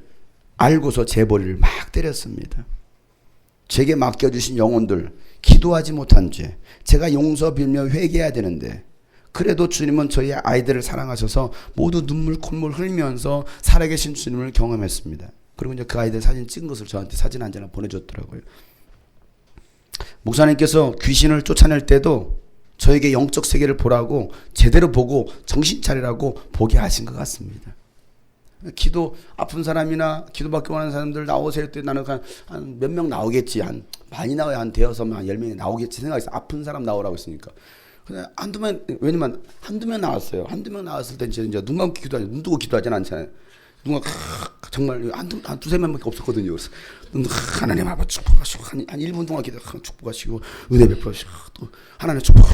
알고서 제 머리를 막 때렸습니다. 제게 맡겨주신 영혼들, 기도하지 못한 죄, 제가 용서 빌며 회개해야 되는데 그래도 주님은 저희 아이들을 사랑하셔서 모두 눈물 콧물 흘리면서 살아계신 주님을 경험했습니다. 그리고 이제 그 아이들 사진 찍은 것을 저한테 사진 한 장을 보내줬더라고요. 목사님께서 귀신을 쫓아낼 때도 저에게 영적 세계를 보라고 제대로 보고 정신 차리라고 보게 하신 것 같습니다. 기도 아픈 사람이나 기도받기 원하는 사람들 나오세요 때 나는 한 몇 명 나오겠지, 한 많이 나와야 한 대여섯 명, 한 10명이 나오겠지 생각했어요. 아픈 사람 나오라고 했으니까. 근데 왜냐면 한두 명 나왔어요. 한두 명 나왔을 때 이제 눈 감고 기도하지, 눈 뜨고 기도하진 않잖아요. 누가 정말 두세 명밖에 없었거든요. 그래서 하나님 아버지 축복하시고 한 1분 동안 기도 축복하시고 은혜 베풀으시고 또 하나님 축복.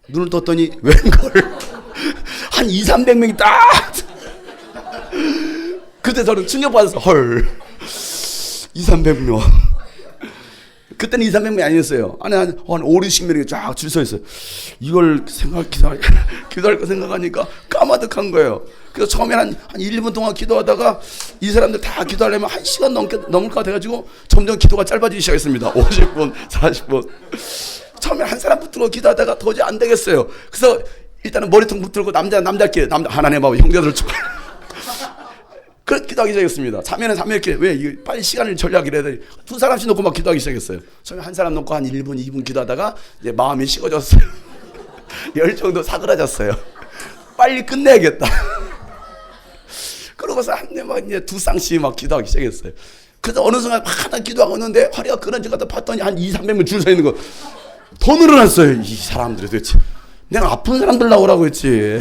눈을 떴더니 웬걸 한 200~300명이 딱. 그때 저는 충격받았어. 헐 200~300명. 그때는 200~300명이 아니었어요. 아니 한 5~60명이 쫙 줄 서 있어요. 이걸 기도할 거 생각하니까 까마득한 거예요. 그래서 처음에 한 1분 동안 기도하다가 이 사람들 다 기도하려면 1시간 넘을까 돼가지고 점점 기도가 짧아지기 시작했습니다. 50분, 40분. 처음에 한 사람 붙들고 기도하다가 도저히 안 되겠어요. 그래서 일단은 머리통 붙들고 남자끼리 하나님 아버지 형제들을 축 그렇게 기도하기 시작했습니다. 자매끼리 왜 이게 빨리 시간을 전략을 해야 돼. 두 사람씩 놓고 막 기도하기 시작했어요. 처음에 한 사람 놓고 한 1분 2분 기도하다가 이제 마음이 식어졌어요. 열정도 사그라졌어요. 빨리 끝내야겠다. 그러고서 한 대 막 이제 두 쌍씩 막 기도하기 시작했어요. 그래서 어느 순간 하나 기도하고 있는데 허리가 끊어지고 봤더니 한 200~300명 줄 서 있는 거. 더 늘어났어요. 이 사람들이 도대체. 내가 아픈 사람들 나오라고 했지.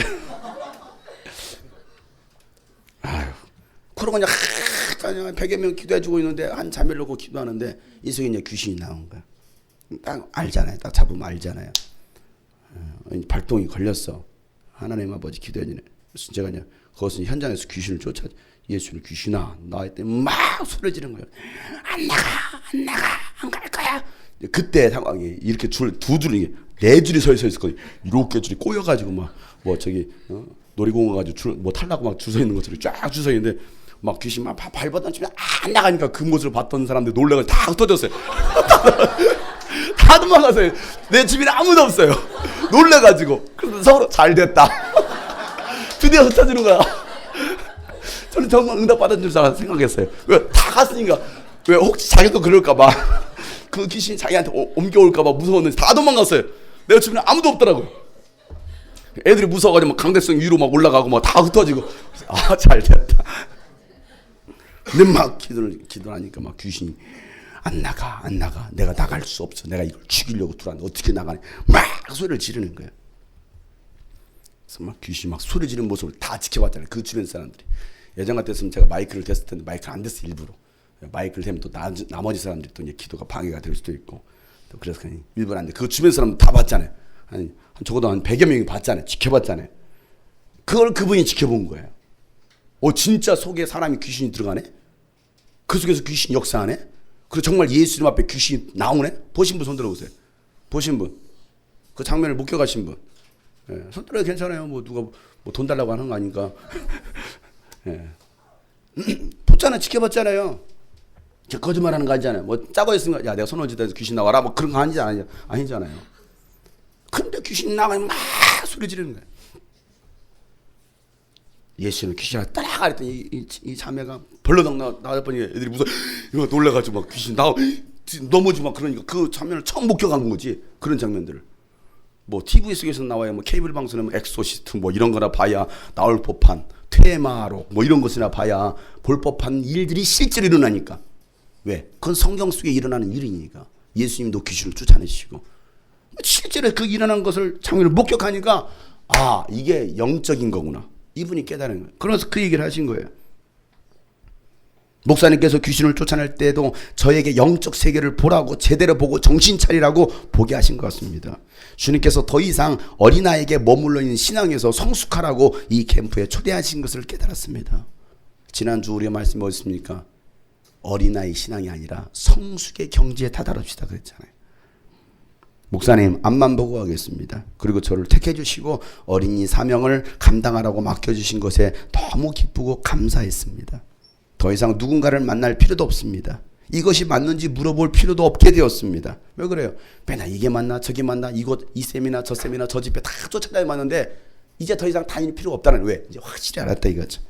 아유. 그러고 그냥 100여 명 기도해주고 있는데 한 자매를 놓고 기도하는데 이 속에 이제 귀신이 나온 거야. 딱 알잖아요. 딱 잡으면 알잖아요. 발동이 걸렸어. 하나님 아버지 기도해주네. 그래서 제가 그냥 그것은 현장에서 귀신을 쫓아 예수는 귀신아 나한테 막 소리 지르는 거예요. 안 나가 안 갈 거야. 그때 상황이 이렇게 두 줄이 네 줄이 서 있었거든요. 이렇게 줄이 꼬여가지고 막 뭐 저기 놀이공원 가지고 뭐 탈라고 막 줄 서 있는 것처럼 쫙 줄 서 있는데 막 귀신 막 발버둥 치면 안 나가니까 그 모습을 봤던 사람들 놀래가지고 다 흩어졌어요. 다 도망갔어요. 내 주변에 아무도 없어요. 놀래가지고. 그래서 서로 잘 됐다. 드디어 흩어지는 거야. 저는 정말 응답 받은 줄 생각했어요. 왜? 다 갔으니까. 왜? 혹시 자기도 그럴까봐. 그 귀신이 자기한테 옮겨올까봐 무서웠는데 다 도망갔어요. 내 주변에 아무도 없더라고요. 애들이 무서워가지고 막 강대성 위로 막 올라가고 막 다 흩어지고. 아, 잘 됐다. 근데 막 기도하니까 막 귀신이 안 나가. 내가 나갈 수 없어. 내가 이걸 죽이려고 들어왔는데 어떻게 나가냐. 막 소리를 지르는 거예요. 그래서 막 귀신이 막 소리 지르는 모습을 다 지켜봤잖아요. 그 주변 사람들이. 예전 같았으면 제가 마이크를 댔을 텐데 마이크를 안 댔어 일부러. 마이크를 대면 또 나머지 사람들이 또 이제 기도가 방해가 될 수도 있고. 또 그래서 그냥 일부러 안 돼. 그 주변 사람들 다 봤잖아요. 적어도 한 100여 명이 봤잖아요. 지켜봤잖아요. 그걸 그분이 지켜본 거예요. 진짜 속에 사람이 귀신이 들어가네? 그 속에서 귀신이 역사하네? 그리고 정말 예수님 앞에 귀신이 나오네? 보신 분 손 들어보세요. 보신 분. 그 장면을 목격하신 분. 예, 손 들어도 괜찮아요. 뭐 누가 뭐 돈 달라고 하는 거 아니까. 예. 봤잖아요. 지켜봤잖아요. 거짓말 하는 거 아니잖아요. 뭐 짜고 있으면 야 내가 손 얹었다 해서 귀신 나와라 뭐 그런 거 아니잖아요. 근데 귀신 나가면 막 소리 지르는 거예요. 예수는 귀신을 따라가 그랬더니 이 자매가 벌러덩 나왔더니 애들이 무서워 놀래가지고 막 귀신 넘어지고 막 그러니까 그 장면을 처음 목격한 거지. 그런 장면들을 뭐 TV 속에서 나와요. 뭐 케이블 방송에 뭐 엑소시스트 뭐 이런 거나 봐야 나올 법한 퇴마록 뭐 이런 것이나 봐야 볼 법한 일들이 실제로 일어나니까. 왜? 그건 성경 속에 일어나는 일이니까. 예수님도 귀신을 쫓아내시고 실제로 그 일어난 것을 장면을 목격하니까 아 이게 영적인 거구나. 이분이 깨달은 거예요. 그래서 그 얘기를 하신 거예요. 목사님께서 귀신을 쫓아낼 때도 저에게 영적 세계를 보라고 제대로 보고 정신 차리라고 보게 하신 것 같습니다. 주님께서 더 이상 어린아이에게 머물러 있는 신앙에서 성숙하라고 이 캠프에 초대하신 것을 깨달았습니다. 지난주 우리가 말씀이 뭐였습니까? 어린아이 신앙이 아니라 성숙의 경지에 다다릅시다 그랬잖아요. 목사님 앞만 보고 하겠습니다. 그리고 저를 택해 주시고 어린이 사명을 감당하라고 맡겨주신 것에 너무 기쁘고 감사했습니다. 더 이상 누군가를 만날 필요도 없습니다. 이것이 맞는지 물어볼 필요도 없게 되었습니다. 왜 그래요? 맨날 이게 맞나 저게 맞나 이 쌤이나 저 쌤이나 저 집에 다 쫓아다니는데 이제 더 이상 다닐 필요가 없다는 왜? 이제 확실히 알았다 이거죠.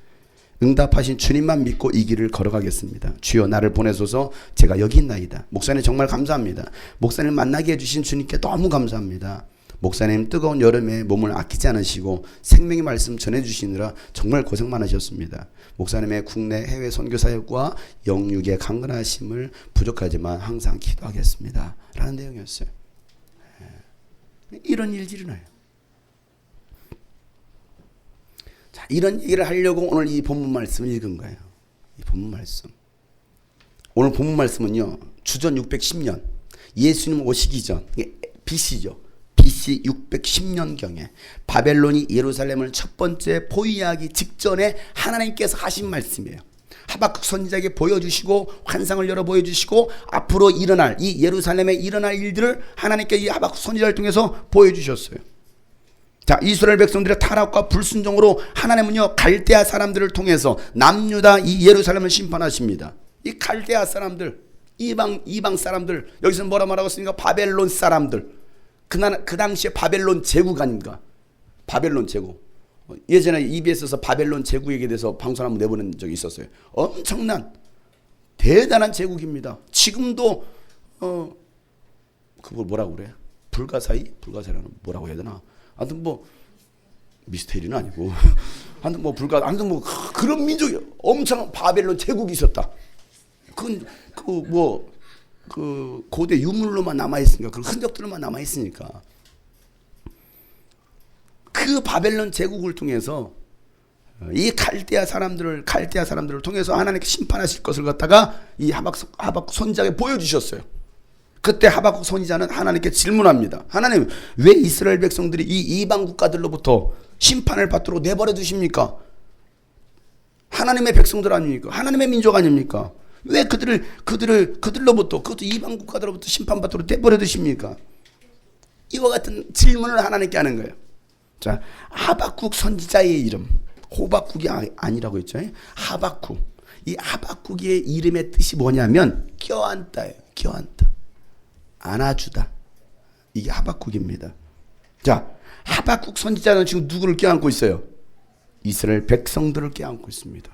응답하신 주님만 믿고 이 길을 걸어가겠습니다. 주여 나를 보내소서 제가 여기 있나이다. 목사님 정말 감사합니다. 목사님 만나게 해주신 주님께 너무 감사합니다. 목사님 뜨거운 여름에 몸을 아끼지 않으시고 생명의 말씀 전해주시느라 정말 고생 많으셨습니다. 목사님의 국내 해외 선교사역과 영육의 강건하심을 부족하지만 항상 기도하겠습니다. 라는 내용이었어요. 이런 일들이 나요. 자, 이런 얘기를 하려고 오늘 이 본문 말씀을 읽은 거예요. 이 본문 말씀. 오늘 본문 말씀은요. 주전 610년 예수님 오시기 전 BC죠. BC 610년경에 바벨론이 예루살렘을 첫 번째 포위하기 직전에 하나님께서 하신 말씀이에요. 하박국 선지자에게 보여주시고 환상을 열어 보여주시고 앞으로 일어날 이 예루살렘에 일어날 일들을 하나님께 이 하박국 선지자를 통해서 보여주셨어요. 자, 이스라엘 백성들의 타락과 불순종으로 하나님은요 갈대아 사람들을 통해서 남유다 이 예루살렘을 심판하십니다. 이 갈대아 사람들, 이방 사람들, 여기서 뭐라 말하고 있습니까? 바벨론 사람들. 그 당시에 바벨론 제국 아닙니까? 바벨론 제국. 예전에 EBS에서 바벨론 제국에 대해서 방송 한번 내보낸 적이 있었어요. 엄청난 대단한 제국입니다. 지금도 그걸 뭐라고 그래? 불가사의라는 뭐라고 해야 되나? 아무튼 뭐 미스테리는 아니고 아무튼 뭐 아무튼 뭐 그런 민족이 엄청 바벨론 제국이 있었다. 그건 그 고대 유물로만 남아 있으니까, 그 흔적들로만 남아 있으니까. 그 바벨론 제국을 통해서 이 갈대아 사람들을 통해서 하나님께 심판하실 것을 갖다가 이 하박국 선지자에게 보여주셨어요. 그때 하박국 선지자는 하나님께 질문합니다. 하나님, 왜 이스라엘 백성들이 이 이방 국가들로부터 심판을 받도록 내버려 두십니까? 하나님의 백성들 아닙니까? 하나님의 민족 아닙니까? 왜 그들로부터, 그것도 이방 국가들로부터 심판받도록 내버려 두십니까? 이와 같은 질문을 하나님께 하는 거예요. 자, 하박국 선지자의 이름, 호박국이 아니라고 했죠. 하박국. 이 하박국의 이름의 뜻이 뭐냐면 껴안다예요. 껴안다. 안아주다. 이게 하박국입니다. 자, 하박국 선지자는 지금 누구를 껴안고 있어요? 이스라엘 백성들을 껴안고 있습니다.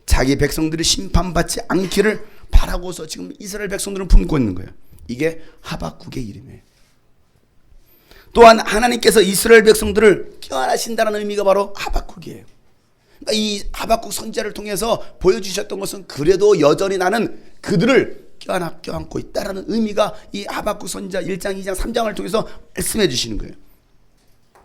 자기 백성들이 심판받지 않기를 바라고서 지금 이스라엘 백성들을 품고 있는 거예요. 이게 하박국의 이름이에요. 또한 하나님께서 이스라엘 백성들을 껴안으신다는 의미가 바로 하박국이에요. 그러니까 이 하박국 선지자를 통해서 보여주셨던 것은 그래도 여전히 나는 그들을 껴안고 있다라는 의미가 이 하박국 선지자 1장, 2장, 3장을 통해서 말씀해 주시는 거예요.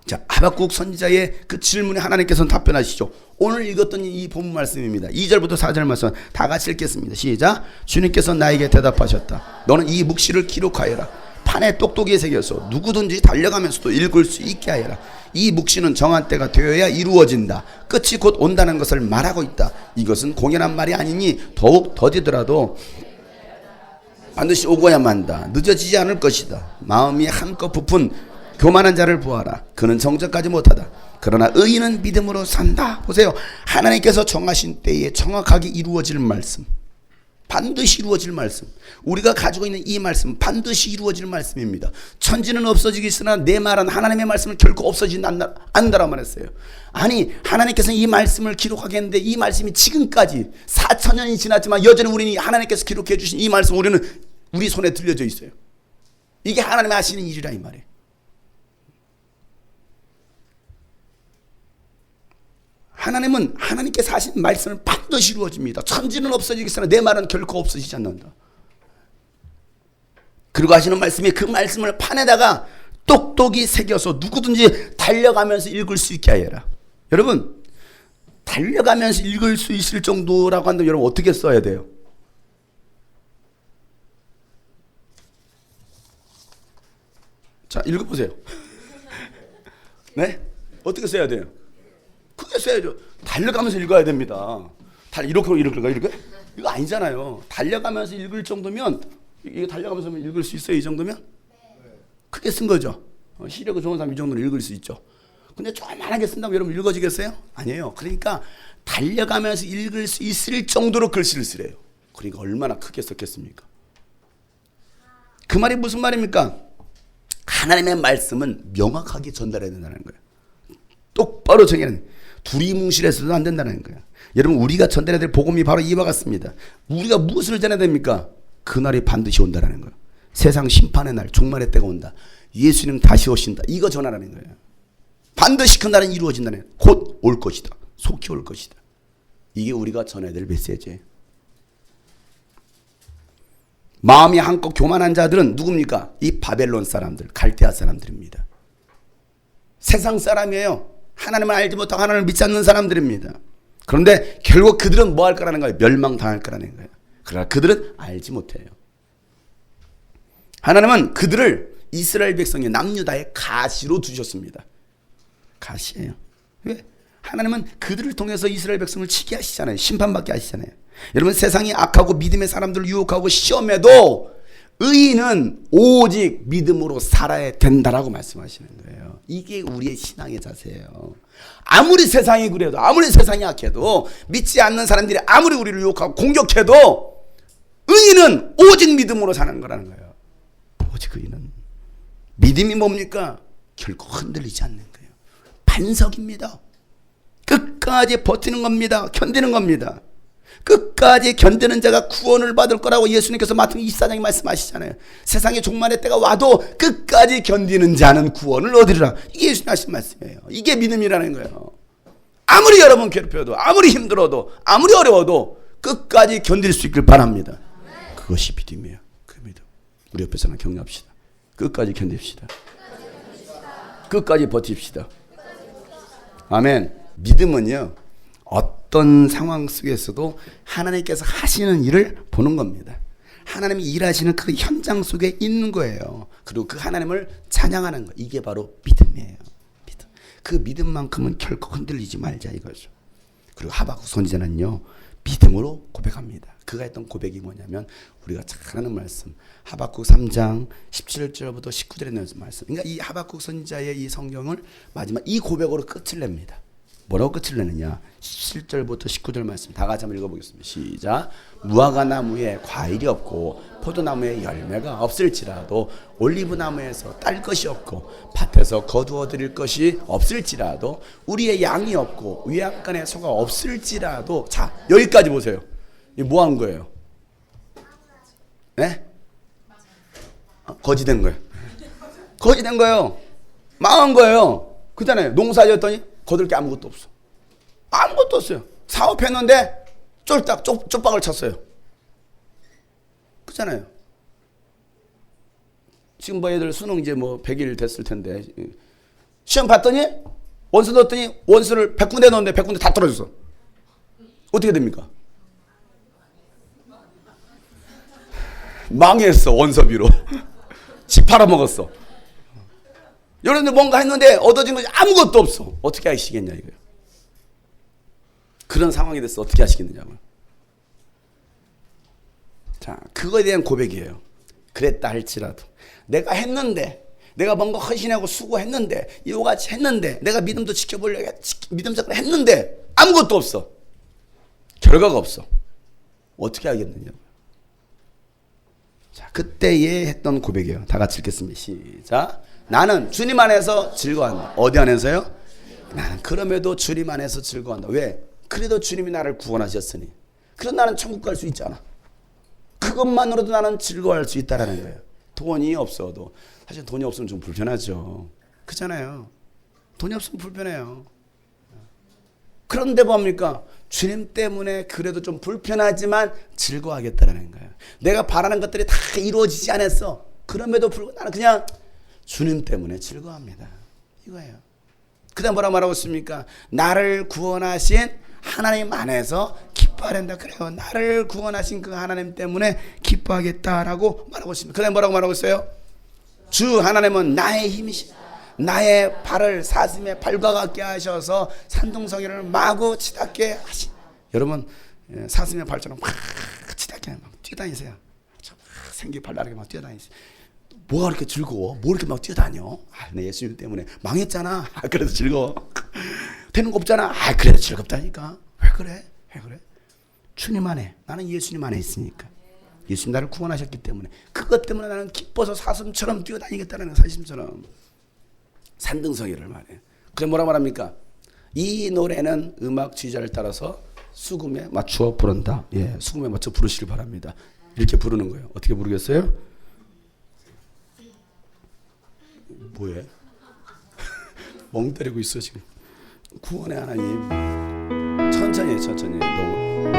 자, 하박국 선지자의 그 질문에 하나님께서는 답변하시죠. 오늘 읽었던 이 본문 말씀입니다. 2절부터 4절 말씀 다 같이 읽겠습니다. 시작. 주님께서 나에게 대답하셨다. 너는 이 묵시를 기록하여라. 판에 똑똑히 새겨서 누구든지 달려가면서도 읽을 수 있게 하여라. 이 묵시는 정한 때가 되어야 이루어진다. 끝이 곧 온다는 것을 말하고 있다. 이것은 공연한 말이 아니니 더욱 더디더라도 반드시 오고야만 한다. 늦어지지 않을 것이다. 마음이 한껏 부푼 교만한 자를 보아라. 그는 정죄까지 못하다. 그러나 의인은 믿음으로 산다. 보세요. 하나님께서 정하신 때에 정확하게 이루어질 말씀, 반드시 이루어질 말씀, 우리가 가지고 있는 이 말씀 반드시 이루어질 말씀입니다. 천지는 없어지겠으나 내 말은 하나님의 말씀은 결코 없어지지 않는다라고 말했어요. 아니, 하나님께서는 이 말씀을 기록하게 했는데 이 말씀이 지금까지 4,000년이 지났지만 여전히 우리는 하나님께서 기록해 주신 이 말씀 우리 손에 들려져 있어요. 이게 하나님이 하시는 일이라 이 말이에요. 하나님은 하나님께서 하신 말씀을 반드시 이루어집니다. 천지는 없어지겠으나 내 말은 결코 없어지지 않는다. 그리고 하시는 말씀이 그 말씀을 판에다가 똑똑히 새겨서 누구든지 달려가면서 읽을 수 있게 하여라. 여러분, 달려가면서 읽을 수 있을 정도라고 한다면 여러분 어떻게 써야 돼요? 자, 읽어보세요. 네? 어떻게 써야 돼요? 크게 써야죠. 달려가면서 읽어야 됩니다. 이렇게 이거 아니잖아요. 달려가면서 읽을 정도면, 이거 달려가면서 읽을 수 있어요? 이 정도면? 크게 쓴 거죠. 시력이 좋은 사람 이 정도는 읽을 수 있죠. 근데 조그만하게 쓴다고 여러분 읽어지겠어요? 아니에요. 그러니까 달려가면서 읽을 수 있을 정도로 글씨를 쓰래요. 그러니까 얼마나 크게 썼겠습니까? 그 말이 무슨 말입니까? 하나님의 말씀은 명확하게 전달해야 된다는 거예요. 똑바로 정해야 두리뭉실해서도 안 된다는 거예요. 여러분, 우리가 전달해야 될 복음이 바로 이와 같습니다. 우리가 무엇을 전해야 됩니까? 그날이 반드시 온다는 거예요. 세상 심판의 날, 종말의 때가 온다. 예수님 다시 오신다. 이거 전하라는 거예요. 반드시 그날은 이루어진다는 거예요. 곧 올 것이다. 속히 올 것이다. 이게 우리가 전해야 될 메시지예요. 마음이 한껏 교만한 자들은 누굽니까? 이 바벨론 사람들, 갈대아 사람들입니다. 세상 사람이에요. 하나님을 알지 못하고 하나님을 믿지 않는 사람들입니다. 그런데 결국 그들은 뭐 할 거라는 거예요? 멸망당할 거라는 거예요. 그러나 그들은 알지 못해요. 하나님은 그들을 이스라엘 백성의 남유다의 가시로 두셨습니다. 가시예요. 왜? 하나님은 그들을 통해서 이스라엘 백성을 치게 하시잖아요. 심판받게 하시잖아요. 여러분, 세상이 악하고 믿음의 사람들을 유혹하고 시험해도 의인은 오직 믿음으로 살아야 된다라고 말씀하시는 거예요. 이게 우리의 신앙의 자세예요. 아무리 세상이 그래도, 아무리 세상이 악해도, 믿지 않는 사람들이 아무리 우리를 유혹하고 공격해도 의인은 오직 믿음으로 사는 거라는 거예요. 오직 의인은. 믿음이 뭡니까? 결코 흔들리지 않는 거예요. 반석입니다. 끝까지 버티는 겁니다. 견디는 겁니다. 끝까지 견디는 자가 구원을 받을 거라고 예수님께서 마태복음 24장에 말씀하시잖아요. 세상의 종말의 때가 와도 끝까지 견디는 자는 구원을 얻으리라. 이게 예수님 하신 말씀이에요. 이게 믿음이라는 거예요. 아무리 여러분 괴롭혀도, 아무리 힘들어도, 아무리 어려워도 끝까지 견딜 수 있길 바랍니다. 그것이 믿음이에요. 그 믿음. 우리 옆에 사람 격려합시다. 끝까지 견딥시다. 끝까지 버팁시다. 아멘. 믿음은요, 어떤 상황 속에서도 하나님께서 하시는 일을 보는 겁니다. 하나님이 일하시는 그 현장 속에 있는 거예요. 그리고 그 하나님을 찬양하는 거. 이게 바로 믿음이에요. 믿음. 그 믿음만큼은 결코 흔들리지 말자 이거죠. 그리고 하박국 선지자는요, 믿음으로 고백합니다. 그가 했던 고백이 뭐냐면 우리가 잘 아는 말씀, 하박국 3장 17절부터 19절에 있는 말씀. 그러니까 이 하박국 선지자의 이 성경을 마지막 이 고백으로 끝을 냅니다. 뭐라고 끝을 내느냐? 17절부터 19절 말씀 다 같이 한번 읽어보겠습니다. 시작. 무화과 나무에 과일이 없고 포도나무에 열매가 없을지라도 올리브나무에서 딸 것이 없고 밭에서 거두어 드릴 것이 없을지라도 우리의 양이 없고 외양간에 소가 없을지라도. 자, 여기까지 보세요. 이 뭐 한 거예요? 네? 거지된 거예요. 거지된 거예요. 망한 거예요. 그잖아요. 농사지었더니 거둘 게 아무것도 없어. 아무것도 없어요. 사업했는데 쫄딱 쪽박을 쳤어요. 그잖아요. 지금 뭐 애들 수능 이제 뭐 100일 됐을 텐데 시험 봤더니 원서 넣었더니 원서를 100군데 넣었는데 100군데 다 떨어졌어. 어떻게 됩니까? 망했어. 원서비로 집 팔아먹었어. 여러분들 뭔가 했는데 얻어진 것이 아무것도 없어. 어떻게 하시겠냐 이거예요. 그런 상황이 됐어. 어떻게 하시겠느냐고요. 자, 그거에 대한 고백이에요. 그랬다 할지라도 내가 했는데, 내가 뭔가 헌신하고 수고했는데, 이거같이 했는데, 내가 믿음도 지켜보려고 믿음 작을 했는데 아무것도 없어. 결과가 없어. 어떻게 하겠느냐고요. 자, 그때에 했던 고백이에요. 다 같이 읽겠습니다. 시작. 나는 주님 안에서 즐거워한다. 어디 안에서요? 나는 그럼에도 주님 안에서 즐거워한다. 왜? 그래도 주님이 나를 구원하셨으니. 그래도 나는 천국 갈 수 있잖아. 그것만으로도 나는 즐거워할 수 있다라는 거예요. 돈이 없어도. 사실 돈이 없으면 좀 불편하죠. 그렇잖아요. 돈이 없으면 불편해요. 그런데 뭡니까? 주님 때문에 그래도 좀 불편하지만 즐거워하겠다라는 거예요. 내가 바라는 것들이 다 이루어지지 않았어. 그럼에도 불구하고 나는 그냥 주님 때문에 즐거워합니다. 이거예요. 그 다음 뭐라 말하고 있습니까? 나를 구원하신 하나님 안에서 기뻐한다. 그래요. 나를 구원하신 그 하나님 때문에 기뻐하겠다라고 말하고 있습니다. 그 다음 뭐라고 말하고 있어요? 주 하나님은 나의 힘이시다. 나의 발을 사슴의 발과 같게 하셔서 산둥성이를 마구 치닫게 하신. 여러분 사슴의 발처럼 막 치닫게 막 뛰어다니세요. 막 생기 발나르게 막 뛰어다니세요. 뭐가 그렇게 즐거워? 뭐 이렇게 막 뛰어다녀? 내 예수님 때문에 망했잖아. 그래도 즐거워. 되는 거 없잖아. 그래도 즐겁다니까. 왜 그래? 왜 그래? 주님 안에, 나는 예수님 안에 있으니까. 예수님 나를 구원하셨기 때문에, 그것 때문에 나는 기뻐서 사슴처럼 뛰어다니겠다는 사슴처럼. 산등성이를 말해요. 그래 뭐라 말합니까? 이 노래는 음악 지휘자를 따라서 수금에 맞추어 부른다. 예, 수금에 맞춰 부르시길 바랍니다. 이렇게 부르는 거예요. 어떻게 부르겠어요? 뭐해? 멍 때리고 있어 지금. 구원의 하나님. 천천히 해, 천천히. 너무.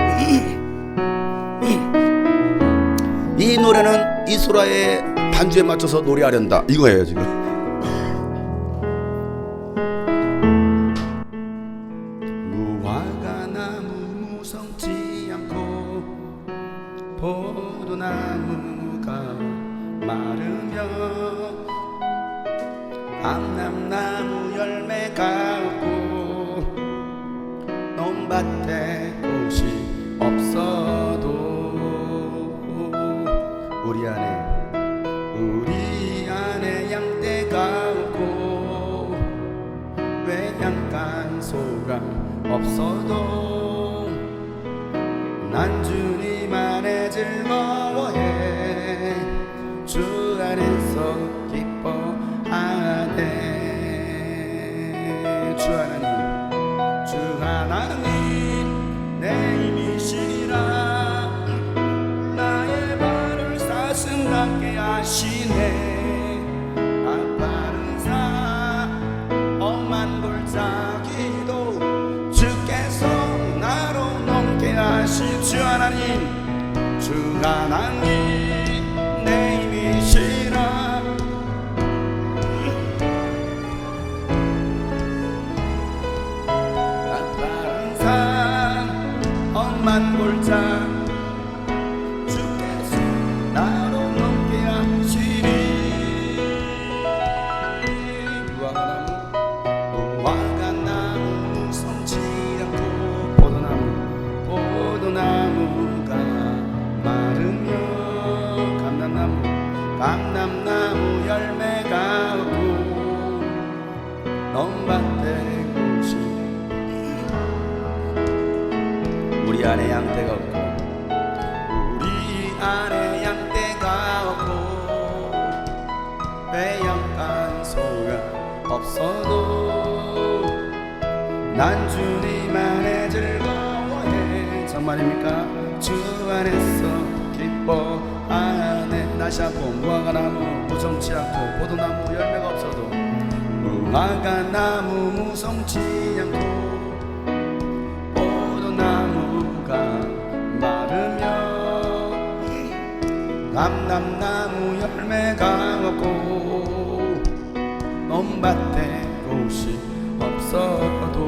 이 노래는 이소라의 반주에 맞춰서 노래하련다. 이거예요 지금. 무화과 나무 무성치 않고 포도나무가 마르며 암남나무 열매가 없고 논밭에 꽃이 없어도 우리 안에 양떼가 없고 외양간 소가 없어도 난 주님 안에 즐거워해. 주 안에서 기뻐하네. 주 하나님 내 힘이시라 나의 발을 사슴 같게 하시네 아빠른 산 험한 골짜기도 주께서 나로 넘게 하시 주 하나님 주 하나님 내 힘이시라 험한 골짜 주께서 나로 넘게 하시리 무화과 나무 무성치 않고 포도나무가 마르며 감람나무 열매가 없고 넘밭에 우리 안에 양떼가 없고 우리 안에 양떼가 없고 배양간 소가 없어도 난 주님 안에 즐거워해 정말입니까? 주 안에서 기뻐하네 다시 한번 무화과나무 무성치 않고 포도나무 열매가 없어도 무화과나무 무성치 않고 마르며 감람나무 열매가 없고 논밭에 꽃이 없어도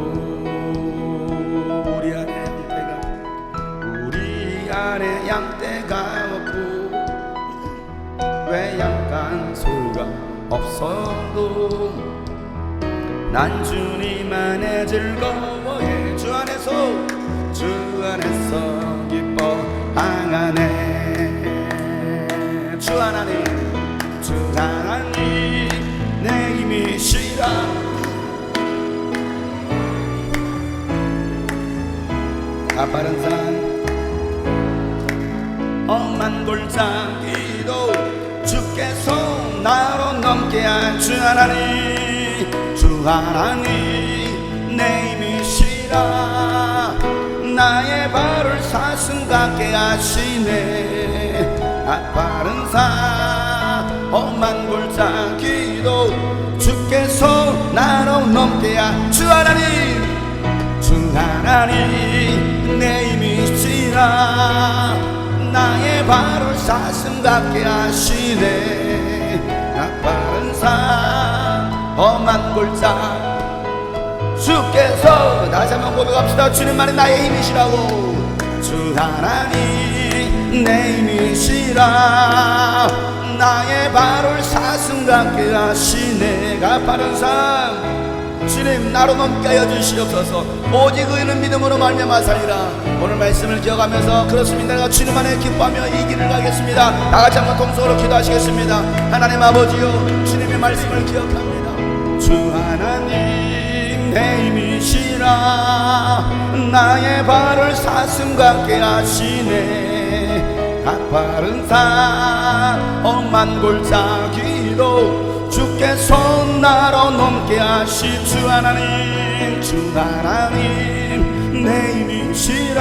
우리 안에 양떼가 없고 외양간 소가 없어도 난 주님 안에 즐거워해 주 안에서 기뻐하네 주 하나님 내 힘이시라 가파른 산 험한 골짜기도 주께서 나로 넘게 한 주 하나님 내 힘이시라 나의 발을 사슴 같게 하시네 가파른 산 험한 골짜기도 주께서 나로 넘게 한 주 하나님 내 힘이시라 나의 발을 사슴 같게 하시네 가파른 산 험한 골짜기 주께서 다시 한번 고백합시다 주님만이 나의 힘이시라고 주 하나님 내 힘이시라 나의 발을 사슴 같게 하시네 가파른 산 주님 나로 넘게 하여 주시옵소서 오직 의인은 믿음으로 말미암아 살리라 오늘 말씀을 기억하면서 그렇습니다 내가 주님 안에 기뻐하며 이 길을 가겠습니다 다같이 한번 통성으로 기도하시겠습니다 하나님 아버지요 주님의 말씀을 기억합니다 주 하나님 내 힘이시라 나의 발을 사슴 같게 하시네 가파른 산 험한 골짜기도 주께서 나로 넘게 하시 주 하나님 내 힘이시라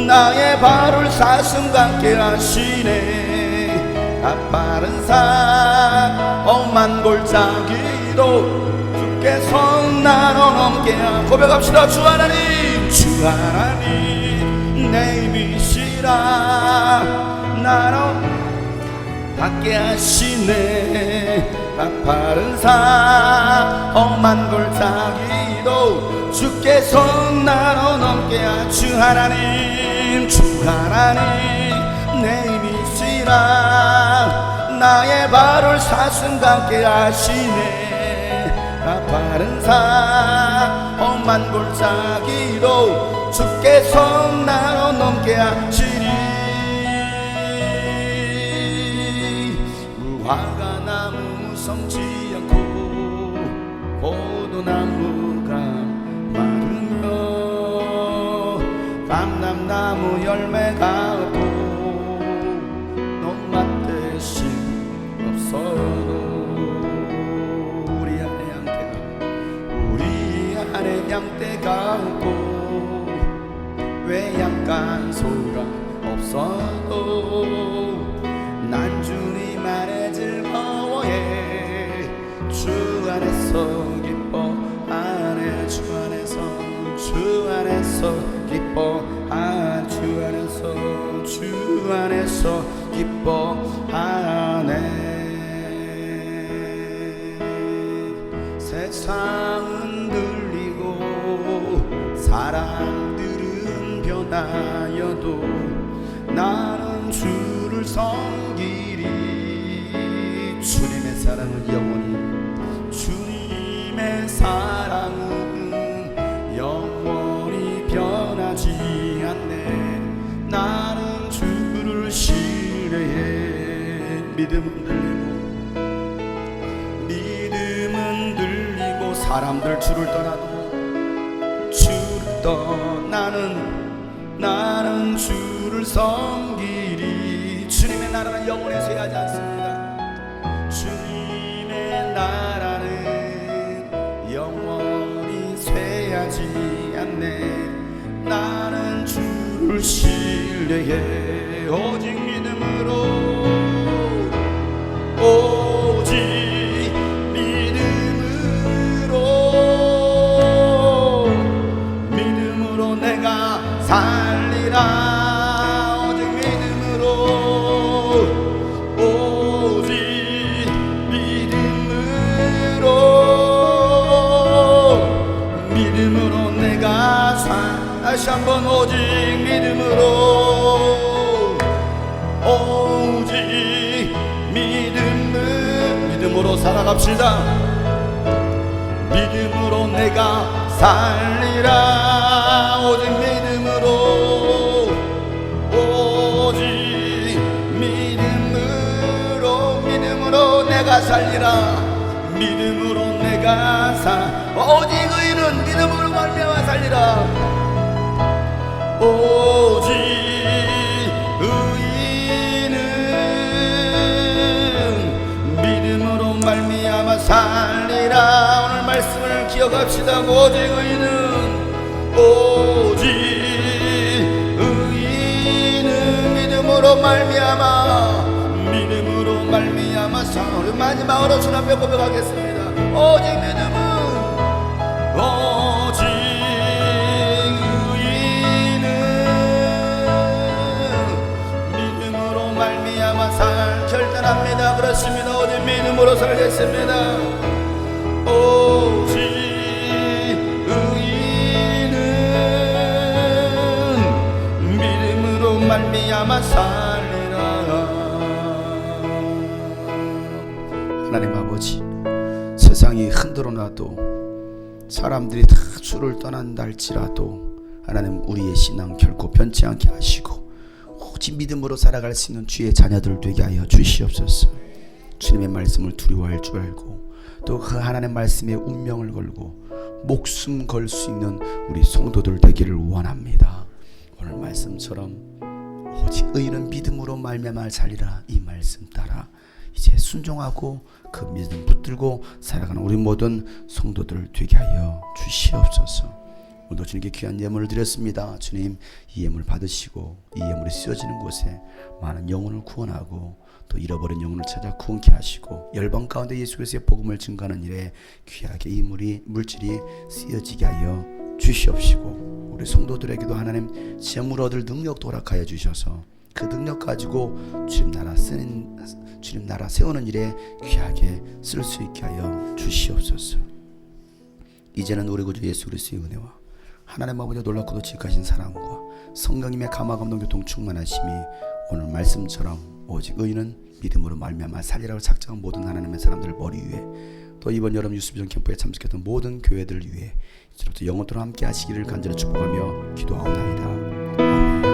나의 발을 사슴 같게 하시네 가파른 산 험한 골짜기도 주께서 나로 넘게 하시 고백합시다 주 하나님 내 힘이시라 나로 받게 하시네 가파른 산 험한 골짜기도 주께서 나로 넘게 하시 주 하나님 내 힘이시라 나의 발을 사슴 같게 하시네 가파른 산 험한 골짜기도 주께서 나로 넘게 하시리 무화과나무 무성치 않고 포도나무가 마르며 감람나무 열매가 없고 논밭 대신 없어도 우리 안에 양떼가 없고 깐소가 없어도 난 주님 안에 즐거워해. 주 안에서 기뻐하네. 주 안에서 주 안에서 기뻐하네. 주 안에서 주 안에서 기뻐하네. 세상은 들리고 사람들은 변하여도 나는 주를 섬기리. 주님의 사랑은 영원히 주님의 사랑은 영원히 변하지 않네. 나는 주를 신뢰해. 믿음은 들리고 사람들 주를 떠나도 주를 떠나는 나는 주를 섬기리. 주님의 나라는 영원히 쇠하지 않습니다. 주님의 나라는 영원히 쇠하지 않네. 나는 주를 신뢰해. 오직 믿음으로 오직 믿음으로 내가 살리라. 오직 믿음으로 오직 믿음으로 내가 다시 한번 오직 믿음으로 오직 믿음으로 살아갑시다. 믿음으로 내가 살리라. 오직 믿음으로 오직 믿음으로 내가 살리라. 믿음으로 내가 오직 의인은 믿음으로 말미암아 살리라. 오직 의인은 믿음으로 말미암아 살리라. 오늘 말씀을 기억합시다. 오직 의인은 믿음으로 말미암아 우리 마지막으로 주 앞에 고백하겠습니다. 오직 의인은 믿음으로 말미암아 결단합니다. 그렇습니다. 오직 믿음으로 살겠습니다. 오직 의인은 믿음으로 말미암아 살리라. 하나님 아버지, 세상이 흔들어놔도 사람들이 다 주를 떠난다 할지라도 하나님 우리의 신앙 결코 변치 않게 하시고 오직 믿음으로 살아갈 수 있는 주의 자녀들 되게 하여 주시옵소서. 주님의 말씀을 두려워할 줄 알고 또 그 하나님의 말씀에 운명을 걸고 목숨 걸 수 있는 우리 성도들 되기를 원합니다. 오늘 말씀처럼 오직 의인은 믿음으로 말미암아 살리라, 이 말씀 따라 이제 순종하고 그 믿음 붙들고 살아가는 우리 모든 성도들 되게 하여 주시옵소서. 오늘도 주님께 귀한 예물을 드렸습니다. 주님, 이 예물 받으시고 이 예물이 쓰여지는 곳에 많은 영혼을 구원하고 또 잃어버린 영혼을 찾아 구원케 하시고 열방 가운데 예수 그리스도의 복음을 증거하는 일에 귀하게 이 물질이 쓰여지게 하여 주시옵시고 우리 성도들에게도 하나님 재물 얻을 능력도 허락하여 주셔서 그 능력 가지고 주님 나라 세우는 일에 귀하게 쓸 수 있게 하여 주시옵소서. 이제는 우리 구주 예수 그리스도의 은혜와 하나님 아버지의 놀랍고도 지극하신 사랑과 성령님의 감화 감동 교통 충만하심이 오늘 말씀처럼 오직 의인은 믿음으로 말미암아 살리라고 작정한 모든 하나님의 사람들 머리 위에 또 이번 여름 유스비전 캠프에 참석했던 모든 교회들 위해 이제부터 영원토록 함께 하시기를 간절히 축복하며 기도하옵나이다. 아멘.